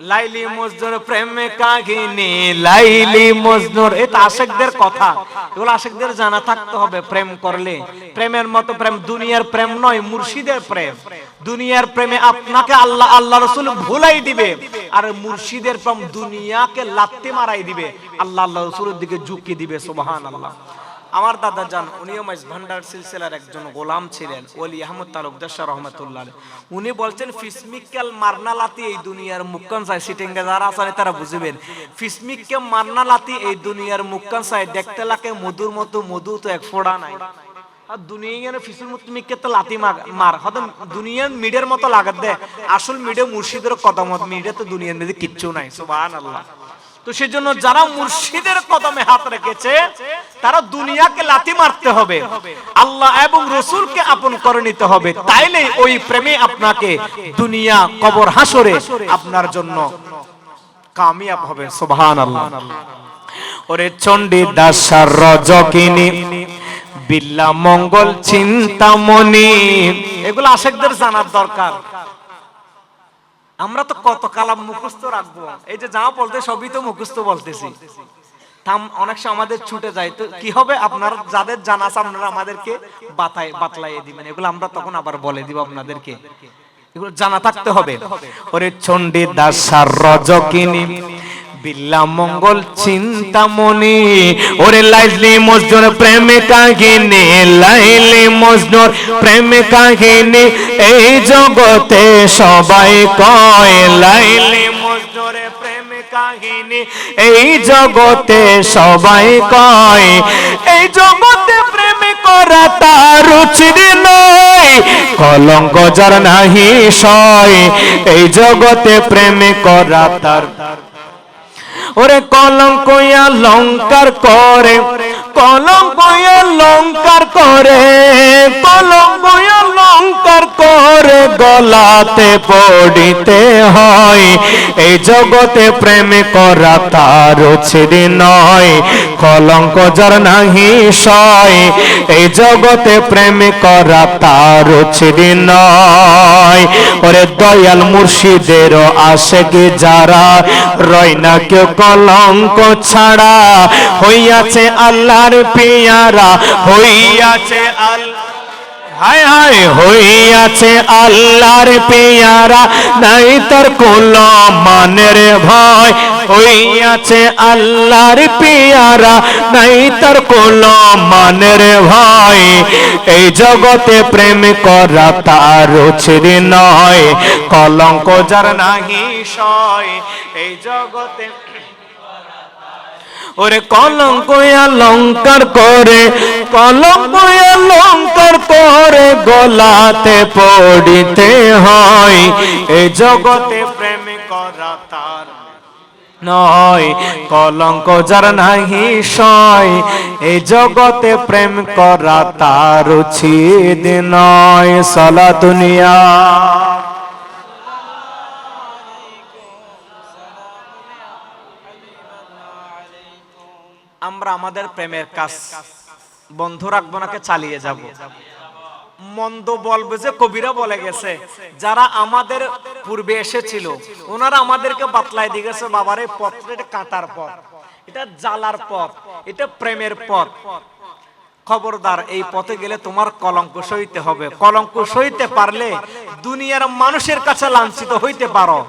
Speaker 1: লাইলি মজনুর প্রেম কাহিনী, লাইলি মজনুর। এটা আশেকদের কথা, এগুলো আশেকদের জানা থাকতে হবে। প্রেম করলে প্রেমের মতো প্রেম দুনিয়ার প্রেম নয়, মুর্শিদের প্রেম। দুনিয়ার প্রেমে আপনাকে আল্লাহ আল্লাহ রাসূল ভুলাই দিবে, আর মুর্শিদের প্রেম দুনিয়াকে লাত্তি মারাই দিবে, আল্লাহ আল্লাহ রাসূলের দিকে ঝুঁকি দিবে। সুবহানাল্লাহ। আমার দাদা জান, উনিও মাঝভান্ডার সিলসিলার একজন গোলাম ছিলেন, ওলি আহমদ তালুকদার শাহ রাহমাতুল্লাহ আলাইহি। উনি বলছেন ফিসমিক্কাল মারনালাতি এই দুনিয়ার মুক্কান চাই। সিটিংয়ে যারা আছেন তারা বুঝবেন, ফিসমিক্কে মারনালাতি এই দুনিয়ার মুক্কান চাই। দেখতে লাগে মধুর মতো, মধু তো এক ফোঁটা নাই। আর দুনিয়ার ফিসুল মুতমিক্কে তো লাতি মার হয়তো দুনিয়ার মিডের মতো লাগাত দে, আসল মিডে মুর্শিদের কদমত, মিডে তো দুনিয়ার মধ্যে কিচ্ছু নাই। সুবহানাল্লাহ। তো সেজন্য যারা মুর্শিদের কদমে হাত রেখেছে তারা দুনিয়াকে লাথি মারতে হবে, আল্লাহ এবং রাসূলকে আপন করে নিতে হবে। তাইলে ওই প্রেমে আপনাকে দুনিয়া কবর হাসরে আপনার জন্য কামিয়াব হবে। সুবহানাল্লাহ। ওরে চণ্ডীদাসার রজকিনী, বিল্লা মঙ্গল চিন্তামণি, এগুলো আশেকদের জানার দরকার। আমরা তো কত কালাম মুখস্থ রাখবো, এই যে যা বলতে সবই তো মুখস্থ বলতেছি। অনেক সময় আমাদের ছুটে যায়, তো কি হবে? আপনারা যাদের জানা আছে আপনারা আমাদেরকে বাতলাইয়ে দিবেন, এগুলো আমরা তখন আবার বলে দিব আপনাদেরকে। এগুলো জানা থাকতে হবে। ওরে চণ্ডীদাসার রজকিনী, বিল্লা মঙ্গল চিন্তামণি। ওরে লাইলি মজনুর প্রেম কাহিনী, লাইলি মজনুর প্রেম কাহিনী। এই জগতে সবাই কয় লাইলি মজনুর প্রেম কাহিনী। কাহিনী এই জগতে সবাই কয়, এই জগতে প্রেম করা তার উচিত নয়, কলঙ্ক যার নাহি সয়, এই জগতে প্রেম করা তার। ওরে কলঙ্ক অলংকার করে, কলঙ্ক অলংকার করে, কলঙ্ক অলংকার করে গলাতে পড়িতে হয়, এই জগতে প্রেম করা তার উচিত নয়, কলঙ্ক যার নাহি সয়, এই জগতে প্রেম করা তার উচিত নয়। ওরে দয়াল মুর্শিদের আশেকি যারা, রয় না কেউ কলঙ্ক ছাড়া, হইয়াছে আল্লাহর পিয়ারা, হইয়াছে আল্লাহ, হায় হায় হইয়াছে আল্লাহর পিয়ারা, নাই তার কোনো মানের ভয়, হইয়াছে আল্লাহর পিয়ারা, নাই তার কোনো মানের ভয়, এই জগতে প্রেম করা তার উচিত নয়, কলঙ্ক যার নাহি সয়, এই জগতে। ওরে কলঙ্ক অলংকার করে, কলঙ্ক অলংকার করে গলাতে পড়িতে হয়, এই জগতে প্রেম করা তার নয়, কলঙ্ক যার নাহি সয়, এই জগতে প্রেম করা তার উচিত নয়। সালাতুনিয়া আমরা আমাদের প্রেমের কাজ বন্ধ রাখবো নাকি চালিয়ে যাব? মন্দ বলবে যে কবিরা বলে গেছে, যারা আমাদের পূর্বে এসেছিল ওনারা আমাদেরকে বাতলাই দিয়ে গেছে, বাবারে পথটা এটা কাঁটার পথ, এটা জ্বালার পথ, এটা প্রেমের পথ, খবরদার এই পথে গেলে তোমার কলঙ্ক সইতে হবে। কলঙ্ক সইতে পারলে দুনিয়ার মানুষের কাছে লাঞ্ছিত হইতে পারো,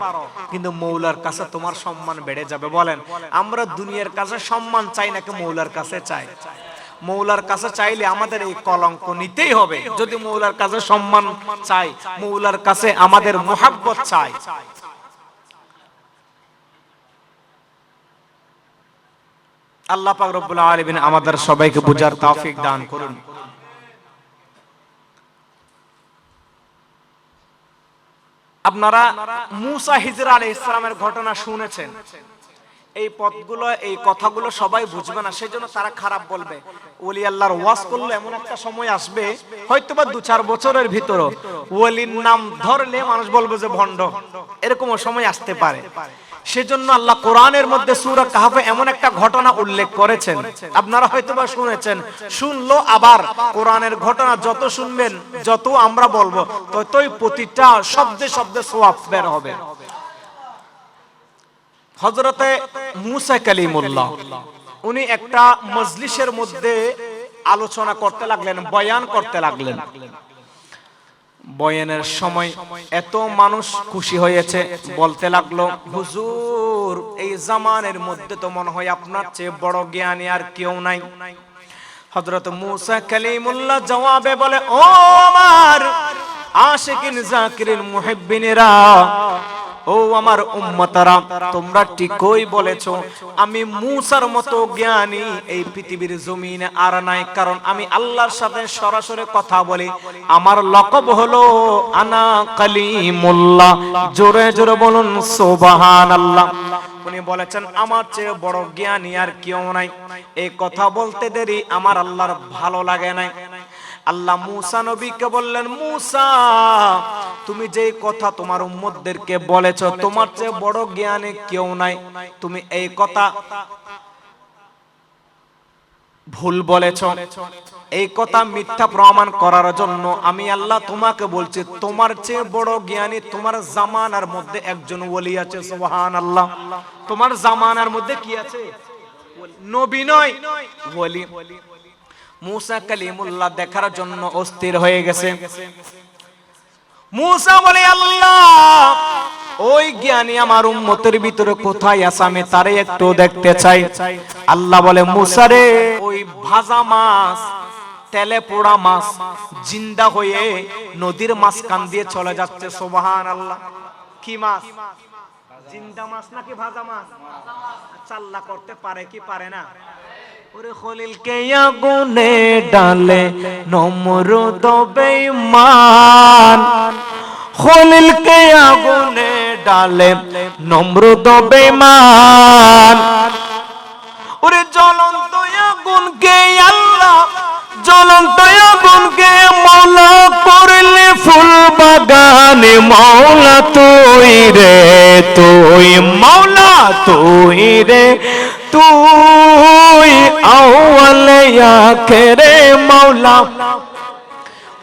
Speaker 1: কিন্তু মৌলার কাছে তোমার সম্মান বেড়ে যাবে। বলেন, আমরা দুনিয়ার কাছে সম্মান চাই নাকি মৌলার কাছে চাই? মৌলার কাছে চাইলে আমাদের এই কলঙ্ক নিতেই হবে। যদি মৌলার কাছে সম্মান চাই, মৌলার কাছে আমাদের মুহাব্বত চাই, আল্লাহ পাক রব্বুল আলামিন আমাদের সবাইকে বুঝার তৌফিক দান করুন। আপনারা মুসা হিজর আলাইহিস সালামের ঘটনা শুনেছেন। এই পথগুলো, এই কথাগুলো সবাই বুঝবে না, সেজন্য তারা খারাপ বলবে। ওলি আল্লাহর ওয়াজ করলে এমন একটা সময় আসবে, হয়তোবা 2-4 বছরের ভিতর ওলির নাম ধরলে মানুষ বলবে যে ভণ্ড, এরকমও সময় আসতে পারে। সেজন্য আল্লাহ কোরআনের মধ্যে সূরা কাহফে এমন একটা ঘটনা উল্লেখ করেছেন, আপনারা হয়তোবা শুনেছেন, শুনলো আবার কোরআনের ঘটনা যত শুনবেন, যত আমরা বলবো, ততই প্রতিটা শব্দে শব্দে সওয়াব বের হবে। হযরতে মুসা কালিমুল্লাহ উনি একটা মজলিসের মধ্যে আলোচনা করতে লাগলেন, বয়ান করতে লাগলেন। বয়ানের সময় এত মানুষ খুশি হয়েছে, বলতে লাগলো, হুজুর এই জামানের মধ্যে তো মনে হয় আপনার চেয়ে বড় জ্ঞানী আর কেউ নাই। হযরত মুসা কালিমুল্লাহ জবাবে বলে, ও আমার আশিকিন জাকিরিন মুহিব্বিনেরা, ও আমার উম্মতরা, তোমরা ঠিকই বলেছো, আমি মুসার মতো জ্ঞানী এই পৃথিবীর জমিনে আর নাই, কারণ আমি আল্লাহর সাথে সরাসরি কথা বলি। আমার লকব হলো আনা কালিমুল্লাহ। জোরে জোরে বলুন সুবহানাল্লাহ। উনি বলেছেন, আমার চেয়ে বড় জ্ঞানী আর কেউ নাই। এই কথা বলতে দেরি আমার আল্লাহর ভালো লাগে নাই। আল্লাহ মুসা নবীকে বললেন, মুসা তুমি যেই কথা তোমার উম্মতদেরকে বলেছো, তোমার চেয়ে বড় জ্ঞানী কেউ নাই, তুমি এই কথা ভুল বলেছো। এই কথা মিথ্যা প্রমাণ করার জন্য আমি আল্লাহ তোমাকে বলছি, তোমার চেয়ে বড় জ্ঞানী তোমার জামানার মধ্যে একজন ওলি আছে। সুবহানাল্লাহ। তোমার জামানার মধ্যে কি আছে? নবী নয়, ওলি। মুসা কালিমুল্লাহ দেখার জন্য অস্থির হয়ে গেছে। মুসা বলে, আল্লাহ ওই জ্ঞানী আমার উম্মতের ভিতরে কোথায় আছে, আমি তারে একটু দেখতে চাই। আল্লাহ বলে, মুসা রে, ওই ভাজা মাছ, তেলে পোড়া মাছ জিন্দা হয়ে নদীর মাঝখান দিয়ে চলে যাচ্ছে। সুবহানাল্লাহ। কি মাছ? জিন্দা মাছ নাকি ভাজা মাছ? চাল্লা করতে পারে কি পারে না? ওরে খলিলকে আগুনে ডালে নমরুদ বেঈমান, খলিলকে আগুনে ডালে নমরুদ বেঈমান। ওরে জ্বলন্ত আগুনকে আল্লাহ, জ্বলন্ত আগুনকে মওলা করলে ফুল বাগানে। মওলা তুই রে তুই, মওলা তুই রে তুই, আউয়ালে আখেরে মওলা।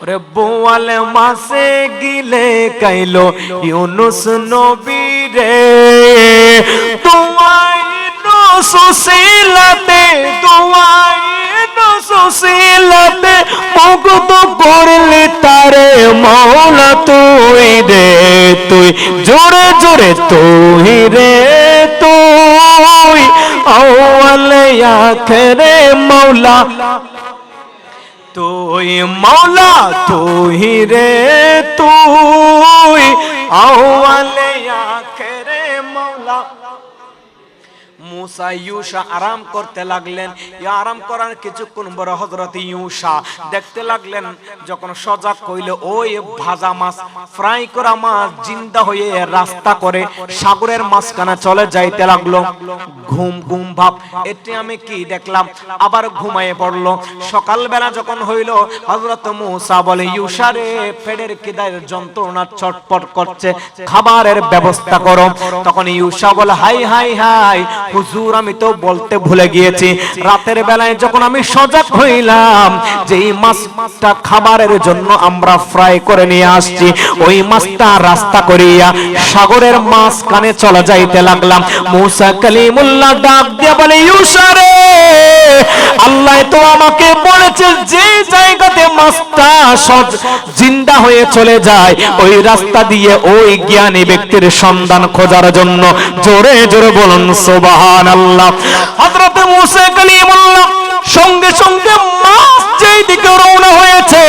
Speaker 1: ওরে বোয়ালে মাসে গিলে কাইলো ইউনুস নবী রে, তোমায় সুশীলতে, তোমায় সুশীলতে মুগ্ধ করলি তারে মওলা তুই রে তুই, জোরে জোরে তুই রে তুই, আউয়ালে আখেরে মওলা তুই, মওলা তুই রে তুই, আউয়ালে আখেরে মওলা। মুসা ইউসা আরাম করতে লাগলেন। আরাম করার কিছুক্ষণ পরে হযরত ইউসা দেখতে লাগলেন যখন সজাগ হইল ওই ভাজা মাছ, ফ্রাই করা মাছ জিন্দা হয়ে রাস্তা করে সাগরের মাঝখানে চলে যাইতে লাগলো। ঘুম ঘুম ভাব, এতে আমি কি দেখলাম? আবার ঘুমায়ে পড়লো। সকালবেলা যখন হইল হযরত মুসা বলে, ইউসা রে পেটের খিদার যন্ত্রণা ছটফট করছে, খাবারের ব্যবস্থা করো। তখন ইউসা বলে, হাই হাই হাই হুজুর, আমি তো বলতে ভুলে গিয়েছি, রাতের বেলায় যখন আমি সজাগ হইলাম যে এই মাছটা খাবারের জন্য আমরা ফ্রাই করে নিয়ে আসছি, ওই মাছটা রাস্তা করিয়া সাগরের মাঝখানে চলে যাইতে লাগলাম। মুসা কালিমুল্লাহ ডাক দিয়ে বলে, ইউসা রে, আল্লাহ তো আমাকে বলেছে যে জায়গাতে মাছটা জিন্দা হয়ে চলে যায় ওই রাস্তা দিয়ে ওই জ্ঞানী ব্যক্তির সন্ধান খোঁজার জন্য। জোরে জোরে বলুন সুবহানাল্লাহ। হযরত মুসা কালিমুল্লাহ সঙ্গে সঙ্গে মাছ যেই দিকে রওনা হয়েছে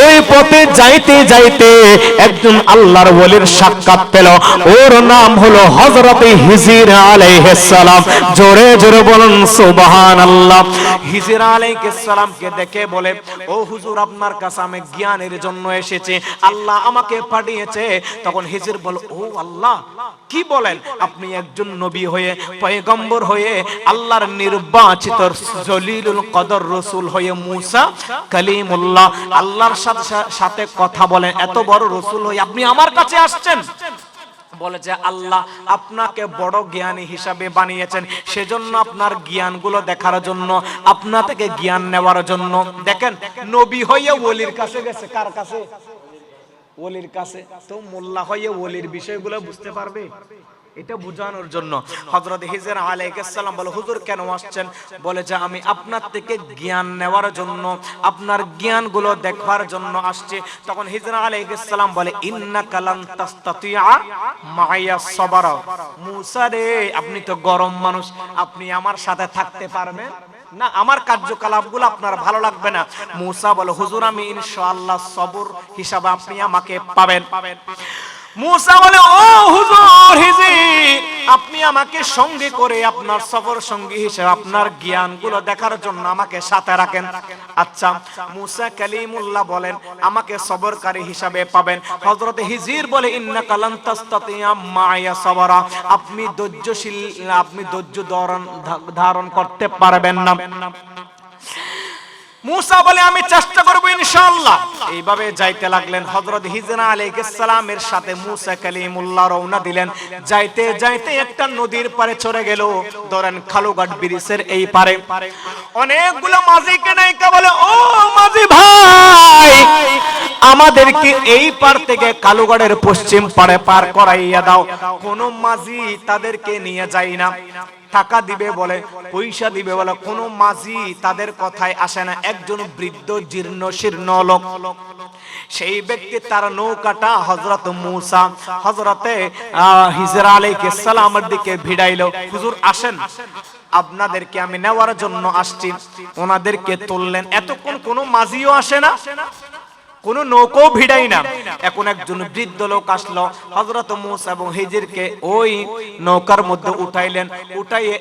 Speaker 1: ওই পথে যাইতে যাইতে একজন আল্লাহর ওলির সাক্ষাৎ পেল। ওর নাম হলো হযরত হিজর আলাইহিস সালাম। জোরে জোরে বলুন সুবহানাল্লাহ। হিজর আলাইহিস সালামকে দেখে বলে, ও হুজুর, আপনার কাছে আমি জ্ঞানের জন্য এসেছি, আল্লাহ আমাকে পাঠিয়েছে। তখন হিজর বল, ও আল্লাহ, কি বলেন? আপনি একজন নবী হয়ে, পয়গম্বর হয়ে, আল্লাহর নির্বাচিত জলিলুল কদর রাসূল হয়ে মুসা কালিমুল্লাহ আল্লাহর সাথে কথা বলেন, এত বড় রাসূল হয়ে আপনি আমার কাছে আসছেন? বলে যে আল্লাহ আপনাকে বড় জ্ঞানী হিসাবে বানিয়েছেন, সেজন্য আপনার জ্ঞানগুলো দেখার জন্য, আপনা থেকে জ্ঞান নেওয়ার জন্য। দেখেন, নবী হয়ে ওলির কাছে গেছে। কার কাছে? ওলির কাছে। তো মোল্লা হয়ে ওলির বিষয়গুলো বুঝতে পারবে? এটা বোঝানোর জন্য হযরত হিজর আলাইহিস সালাম বলে, হুজুর কেন আসছেন? বলে যে আমি আপনার থেকে জ্ঞান নেওয়ার জন্য, আপনার জ্ঞানগুলো দেখবার জন্য আসছি। তখন হিজর আলাইহিস সালাম বলে, ইন্নাকা লান তাসতাতিআ মাইয়া সাবরা। মুসা রে, আপনি তো গরম মানুষ, আপনি আমার সাথে থাকতে পারবেন না, আমার কার্যকলাপগুলো আপনার ভালো লাগবে না। মুসা বলে, হুজুর আমি ইনশাআল্লাহ সবর হিসাবে আপনি আমাকে পাবেন। মুসা বলে, ও হুজুর হিজর, আপনি আমাকে সঙ্গে করে আপনার সফর সঙ্গী হিসেবে আপনার জ্ঞানগুলো দেখার জন্য আমাকে সাথে রাখেন। আচ্ছা, মুসা কালিমুল্লাহ বলেন, আমাকে সবরকারী হিসাবে পাবেন। হযরত হিজর বলে, ইন্নাকা লান তাসতাতিআ মাইয়া সাবরা, আপনি ধৈর্যশীল, আপনি ধৈর্য ধারণ করতে পারবেন না। মুসা বলে, আমি চেষ্টা করব ইনশাআল্লাহ। এইভাবে যাইতে লাগলেন। হযরত হিজর আলাইহিস সালামের সাথে মুসা কালিমুল্লাহ রওনা দিলেন। যাইতে যাইতে একটা নদীর পারে চলে গেল, ধরেন খালুঘাট ব্রিজের এই পারে। অনেকগুলো মাঝিকে নাইকা বলে, ও মাঝি ভাই, আমাদেরকে এই পার থেকে কালুঘাটের পশ্চিম পারে পার করাইয়া দাও। কোন মাঝি তাদেরকে নিয়ে যায় না। টাকা দিবে বলে, পয়সা দিবে বলে, কোন মাঝি তাদের কথায় আসে না। একজন বৃদ্ধ জীর্ণ শীর্ণ লোক, সেই ব্যক্তি তার নৌকাটা হযরত মুসা হযরতে হিজর আলাইহিস সালামের দিকে ভিড়াইলো। হুজুর আসেন, আপনাদেরকে আমি নেওয়ার জন্য আসছি। ওনাদেরকে তুললেন। এতক্ষণ কোন মাঝিও আসে না। কোন নৌকো ভিড়াই না। এখন একজন বৃদ্ধ লোক আসলো, হযরত মূসা এবং হিজরকে ওই নৌকার মধ্যে উঠাইলেন, উঠাইয়ে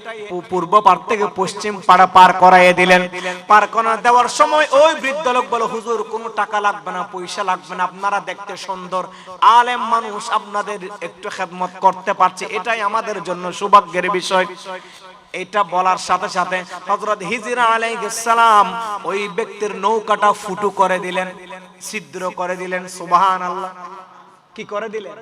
Speaker 1: পূর্ব পার থেকে পশ্চিম পাড়া পার করাইয়ে দিলেন। পার করা দেওয়ার সময় ওই বৃদ্ধ লোক বলে, হুজুর কোনো টাকা লাগবে না, পয়সা লাগবে না, আপনারা দেখতে সুন্দর, আলেম মানুষ, আপনাদের একটু খেদমত করতে পারছি, এটাই আমাদের জন্য সৌভাগ্যের বিষয়। এটা বলার সাথে সাথে হযরত হিজর আলাইহিস সালাম ওই ব্যক্তির নৌকাটা ফুটো করে দিলেন, ছিদ্র করে দিলেন। সুবহানাল্লাহ। কি করে দিলেন?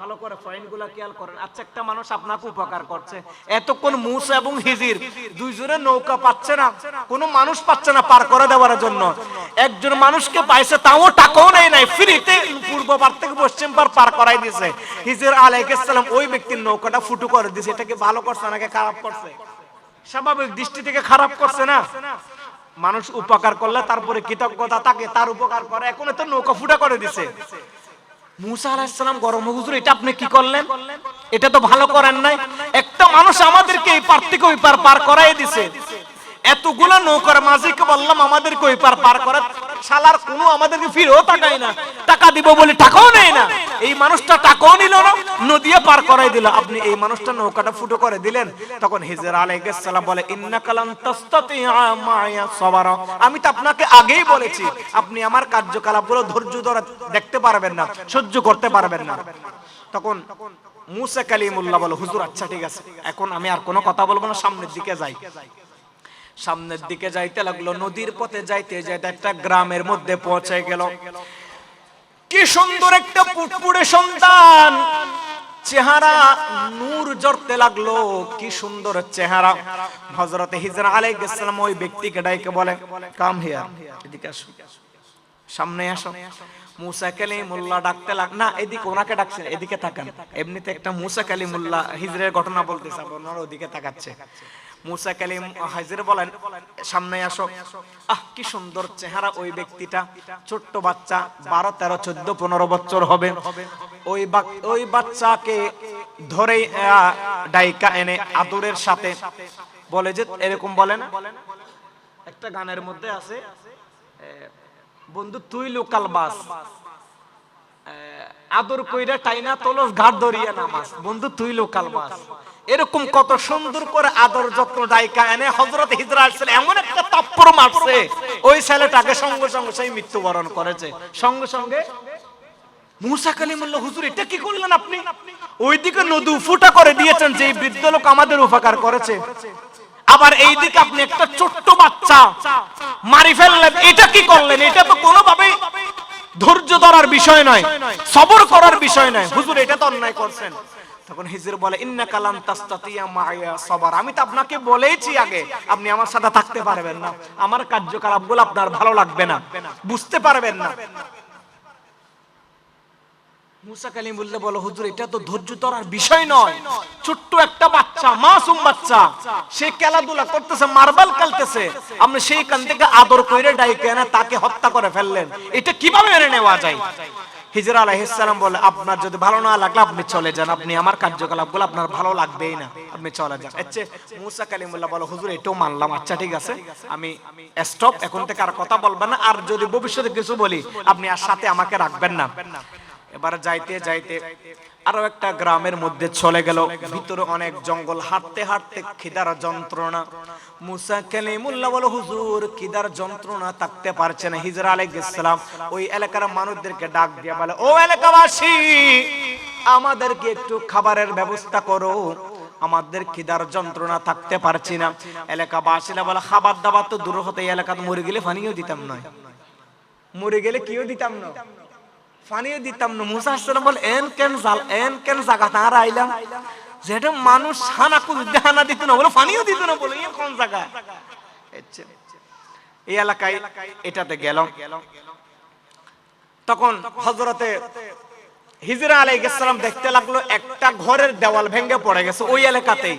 Speaker 1: ভালো করে পয়েন্টগুলো খেয়াল করেন। আচ্ছা, একটা মানুষ আপনাকে উপকার করছে, এতক্ষণ মূসা এবং হিজর দুইজনে নৌকা পাচ্ছে না, কোনো মানুষ পাচ্ছে না পার করে দেওয়ার জন্য, একজন মানুষকে পাইছে, তাও টাকাও নেই নাই, ফ্রিতে পূর্ব পার থেকে পশ্চিম পার পার করাই দিয়েছে। হিজর আলাইহিস সালাম ওই ব্যক্তির নৌকাটা ফুটো করে দিয়েছে। এটা কি ভালো করছে নাকি খারাপ করছে? স্বাভাবিক দৃষ্টি থেকে খারাপ করছে না? মানুষ উপকার করলে তারপরে কৃতজ্ঞতা থাকে, তার উপকার করে, এখন তো নৌকা ফুটা করে দিছে। মূসা আলাইহিস সালাম গরম, হুজুর এটা আপনি কি করলেন? এটা তো ভালো করেন নাই। একটা মানুষ আমাদেরকে এই পার থেকে ওই পার পার করাই দিছে, এতগুলো নৌকার মাঝিকে বললাম আমাদেরকে ওই পার পার করা, শালার কোনো আমাদেরকে ফিরেও তাকায় না, টাকা দিব বলে টাকাও নেয় না, এই মানুষটা টাকাও নিল না, নদীয়ে পার করাই দিল, আপনি এই মানুষটা নৌকাটা ফুটো করে দিলেন। তখন হিজর আলাইহিস সালাম বলে, ইন্নাকা লান তাসতাতিআ মা'য়া সাবরা, আমি তো আপনাকে আগেই বলেছি আপনি আমার কার্যকলাপগুলো ধৈর্য ধরে দেখতে পারবেন না, সহ্য করতে পারবেন না। তখন মূসা কালিমুল্লাহ বলে, হুজুর আচ্ছা ঠিক আছে, এখন আমি আর কোনো কথা বলবো না, সামনের দিকে যাই। সামনের দিকে যাইতে লাগলো, নদীর পথে যাইতে যাইতে একটা গ্রামের মধ্যে পৌঁছে গেল। কি সুন্দর একটা পুটপুটে সন্তান, চেহারা নূর ঝরতে লাগলো, কি সুন্দর চেহারা। হযরত হিজর আলাইহিস সালাম ওই ব্যক্তিকে ডাইকে বলে, কাম হিয়ার, এদিকে আসো, সামনে আসো। মূসা কালিমুল্লাহ ডাকতে লাগ, না এদিকে, ওনাকে ডাকছেন, এদিকে তাকান। এমনিতে একটা মূসা কালিমুল্লাহ হিজরের ঘটনা বলতেছে, আপনারা ওদিকে তাকাচ্ছে। মূসা কালিম হিজর বলেন, সামনে আসো। কি সুন্দর চেহারা ওই ব্যক্তিটা, ছোট্ট বাচ্চা, 12, 13, 14, 15 বছর হবে। ওই বাচ্চাকে ধরে ডাইকা এনে আদরের সাথে বলে যে, এরকম বলে না, একটা গানের মধ্যে আছে, বন্ধু তুই লোকাল বাস, আদর কইরা টাইনা তোলস ঘাট ধরিয়া নামাজ, বন্ধু তুই লোকাল বাস। এরকম কত সুন্দর করে আদর যত্ন ডাইকা এনে হযরত হিজর আলাইহিস সালাম এমন একটা তাপ্পর মারছে, ওই ছেলেটাকে সঙ্গে সঙ্গে সেই মৃত্যুবরণ করেছে। সঙ্গে সঙ্গে মূসা কালিমুল্লাহ, হুজুর এটা কি করলেন আপনি? ওইদিকে নদী ফুটা করে দিয়েছেন, যে বৃদ্ধ লোক আমাদের উপকার করেছে, আবার এইদিকে আপনি একটা ছোট্ট বাচ্চা মারি ফেললেন, এটা কি করলেন? এটা তো কোনোভাবেই ধৈর্য ধরার বিষয় নয়, সবর করার বিষয় নয়, হুজুর এটা তো অন্যায় করছেন। তখন হিজর বলে, ইন্নাকা লান তাসতাতিয়া মা'য়া সাবর, আমি তো আপনাকে বলেইছি আগে, আপনি আমার সাথে থাকতে পারবেন না, আমার কার্যকলাপগুলো আপনার ভালো লাগবে না, বুঝতে পারবেন না। মূসা কালিমুল্লাহ বলে, হুজুর এটা তো ধৈর্য ধরার বিষয় নয়, ছোট্ট একটা বাচ্চা, মাসুম বাচ্চা, সে খেলাধুলা করতেছে, মার্বেল খেলতেছে, আপনি সেইখান থেকে আদর কইরে ডাইকে এনে তাকে হত্যা করে ফেললেন, এটা কিভাবে মেনে নেওয়া যায়? হিজর আলাইহিস সালাম বলে, আপনার যদি ভালো না লাগলে আপনি চলে যান, আপনি আমার কার্যকলাপগুলো আপনার ভালো লাগবেই না, আপনি চলে যান। আচ্ছা, মূসা কালিমুল্লাহ বলে, হুজুর এটাও মানলাম, আচ্ছা ঠিক আছে, আমি স্টপ, এখন থেকে আর কথা বলবেন না, আর যদি ভবিষ্যতে কিছু বলি আপনি আর সাথে আমাকে রাখবেন না। এবার যাইতে যাইতে আরো একটা গ্রামের মধ্যে চলে গেল, ভিতরে অনেক জঙ্গল, হাঁটতে হাঁটতে খিদার যন্ত্রণা। মূসা কালিমুল্লাহ বলে, হুজুর খিদার যন্ত্রণা থাকতে পারছে না। হিজর আলাইহিস সালাম ওই এলাকার মানুষদেরকে ডাক দিয়ে বলে, ও এলাকাবাসী, আমাদেরকে একটু খাবারের ব্যবস্থা করো, আমাদের খিদার যন্ত্রণা থাকতে পারছি না। এলাকাবাসীরা বলে, খাবার দাবার তো দূর হতে, এলাকাতে মরে গেলে পানিও দিতাম না, মরে গেলে কিও দিতাম না, পানিও দিতাম না। মূসা আলাইহিস সালাম বলে, এন কেন জায়গা তারা আইলাম, যেটা মানুষ হানা কুল হানা দিত না, বলে পানিও দিত না, বলে এই কোন জায়গা? এই এলাকায় এটাতে গেল। তখন হযরতে হিজর আলাইহিস সালাম দেখতে লাগলো একটা ঘরের দেওয়াল ভেঙে পড়ে গেছে ওই এলাকাতেই।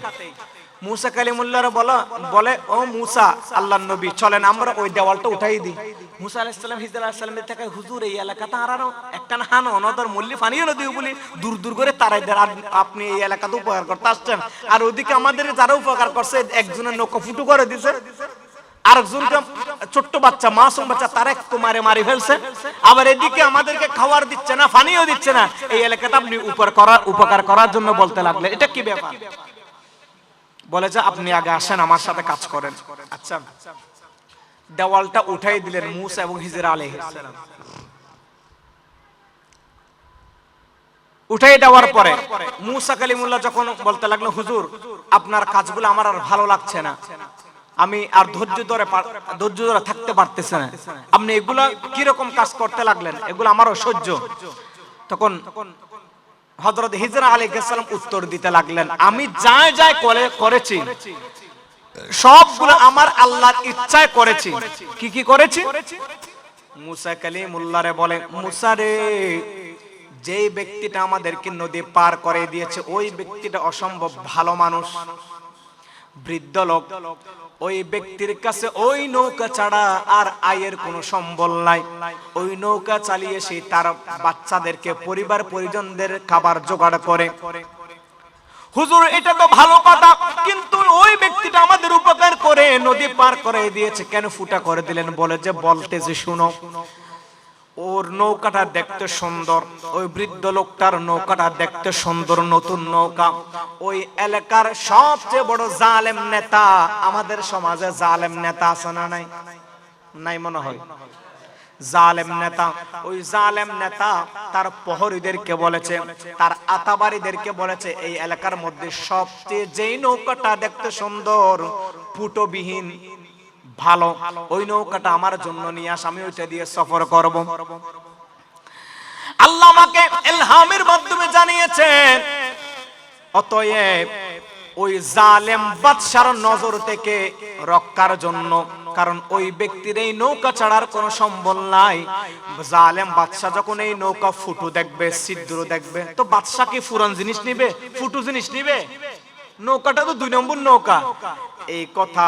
Speaker 1: মূসা কালিমুল্লাহর বলে, ও মূসা, আল্লাহর নবী, চলেন আমরা ওই দেওয়ালটা উঠাই দিই। মূসা আলাইহিস সালাম হিজর আলাইহিস সালামের থেকে, হুজুর এই এলাকাতে আরানো একটা হানো অনদর মল্লি পানিও নদী বলি দূর দূর করে তারাই দেন, আপনি এই এলাকাতে উপকার করতে আসছেন, আর ওদিকে আমাদের যারা উপকার করছে একজনের নৌকা ফুটো করে দিছে, আরেকজনকে ছোট্ট বাচ্চা মাসুম বাচ্চা তারা একটু মারে ফেলছে, আবার এদিকে আমাদেরকে খাবার দিচ্ছে না, পানিও দিচ্ছে না। এই এলাকাটা আপনি উপকার করার জন্য বলতে লাগলেন, এটা কি ব্যাপার? বলে যে আপনি আগে আসেন, আমার সাথে কাজ করেন। আচ্ছা, দেওয়ালটা উঠাই দিলেন মুসা এবং হিজর আলাইহিস সালাম। উঠাই দেওয়ার পরে মুসা কালিমুল্লাহ যখন বলতে লাগলো, হুজুর আপনার কাজগুলো আমার আর ভালো লাগছে না, আমি আর ধৈর্য ধরে থাকতে পারতেছি না, আপনি এগুলা কি রকম কাজ করতে লাগলেন, এগুলো আমার অসহ্য। তখন হযরত হিজর আলাইহিস সালাম উত্তর দিতে লাগলেন, আমি যা করেছি সবগুলো আমার আল্লাহর ইচ্ছায় করেছি। কি করেছি? মুসা কালিমুল্লাহ রে বলে, মুসা রে, যেই ব্যক্তিটা আমাদেরকে নদী পার করে দিয়েছে ওই ব্যক্তিটা অসম্ভব ভালো মানুষ, বৃদ্ধ লোক। ওই ব্যক্তির কাছে ওই নৌকা ছাড়া আর আয়ের কোনো সম্বল নাই। ওই নৌকা চালিয়ে সে তার বাচ্চাদেরকে, পরিবার পরিজনদের খাবার জোগাড় করে। হুজুর এটা তো ভালো কথা, কিন্তু ওই ব্যক্তিটা আমাদের উপকার করে নদী পার করে দিয়েছে, কেন ফুটা করে দিলেন? বলে যে বলতেছে, শুনো, ওর নৌকাটা দেখতে সুন্দর, ওই বৃদ্ধ লোকটার নৌকাটা দেখতে সুন্দর, নতুন নৌকা। ওই এলাকার সবচেয়ে বড় জালেম নেতা, আমাদের সমাজে জালেম নেতা আছে না নাই? নাই মনে হয়। জালেম নেতা, ওই জালেম নেতা তার প্রহরীদেরকে বলেছে, তার আতাবাড়িদেরকে বলেছে, এই এলাকার মধ্যে সবচেয়ে যেই নৌকাটা দেখতে সুন্দর, ফুটোবিহীন, ভালো, ওই নৌকাটা আমার জন্য নিয়ে আস, আমি ওইটা দিয়ে সফর করব। আল্লাহ আমাকে ইলহামের মাধ্যমে জানিয়েছেন, অতএব ওই জালেম বাদশার নজর থেকে রক্ষার জন্য, কারণ ওই ব্যক্তির এই নৌকা ছাড়ার কোনো সম্বল নাই। জালেম বাদশা যখন এই নৌকা ফুটো দেখবে, ছিদ্র দেখবে, তো বাদশা কি ফুরান জিনিস নিবে, ফুটো জিনিস নিবে? নৌকাটা তো 2 নম্বর নৌকা। এই কথা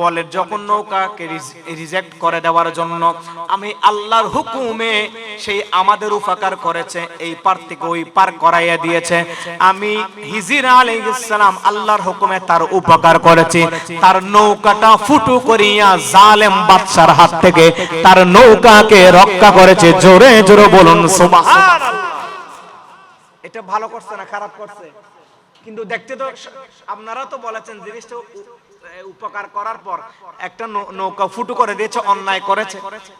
Speaker 1: বলে যখন নৌকাকে রিজেক্ট করে দেওয়ার জন্য, আমি আল্লাহর হুকুমে সেই আমাদের উপকার করেছে, এই পার থেকে ওই পার করাইয়া দিয়েছে। আমি হিজর আলাইহিস সালাম আল্লাহর হুকুমে তার উপকার করেছি, তার নৌকাটা ফুটো করিয়া জালেম বাদশার হাত থেকে তার নৌকাকে রক্ষা করেছে। জোরে জোরে বলুন সুবহানাল্লাহ। এটা ভালো করছে না খারাপ করছে? কিন্তু দেখতে তো আপনারা তো বলেছেন জিনিসটা উপকার করার পর একটা নৌকা ফুটো করে দিয়েছে, অন্যায় করেছে,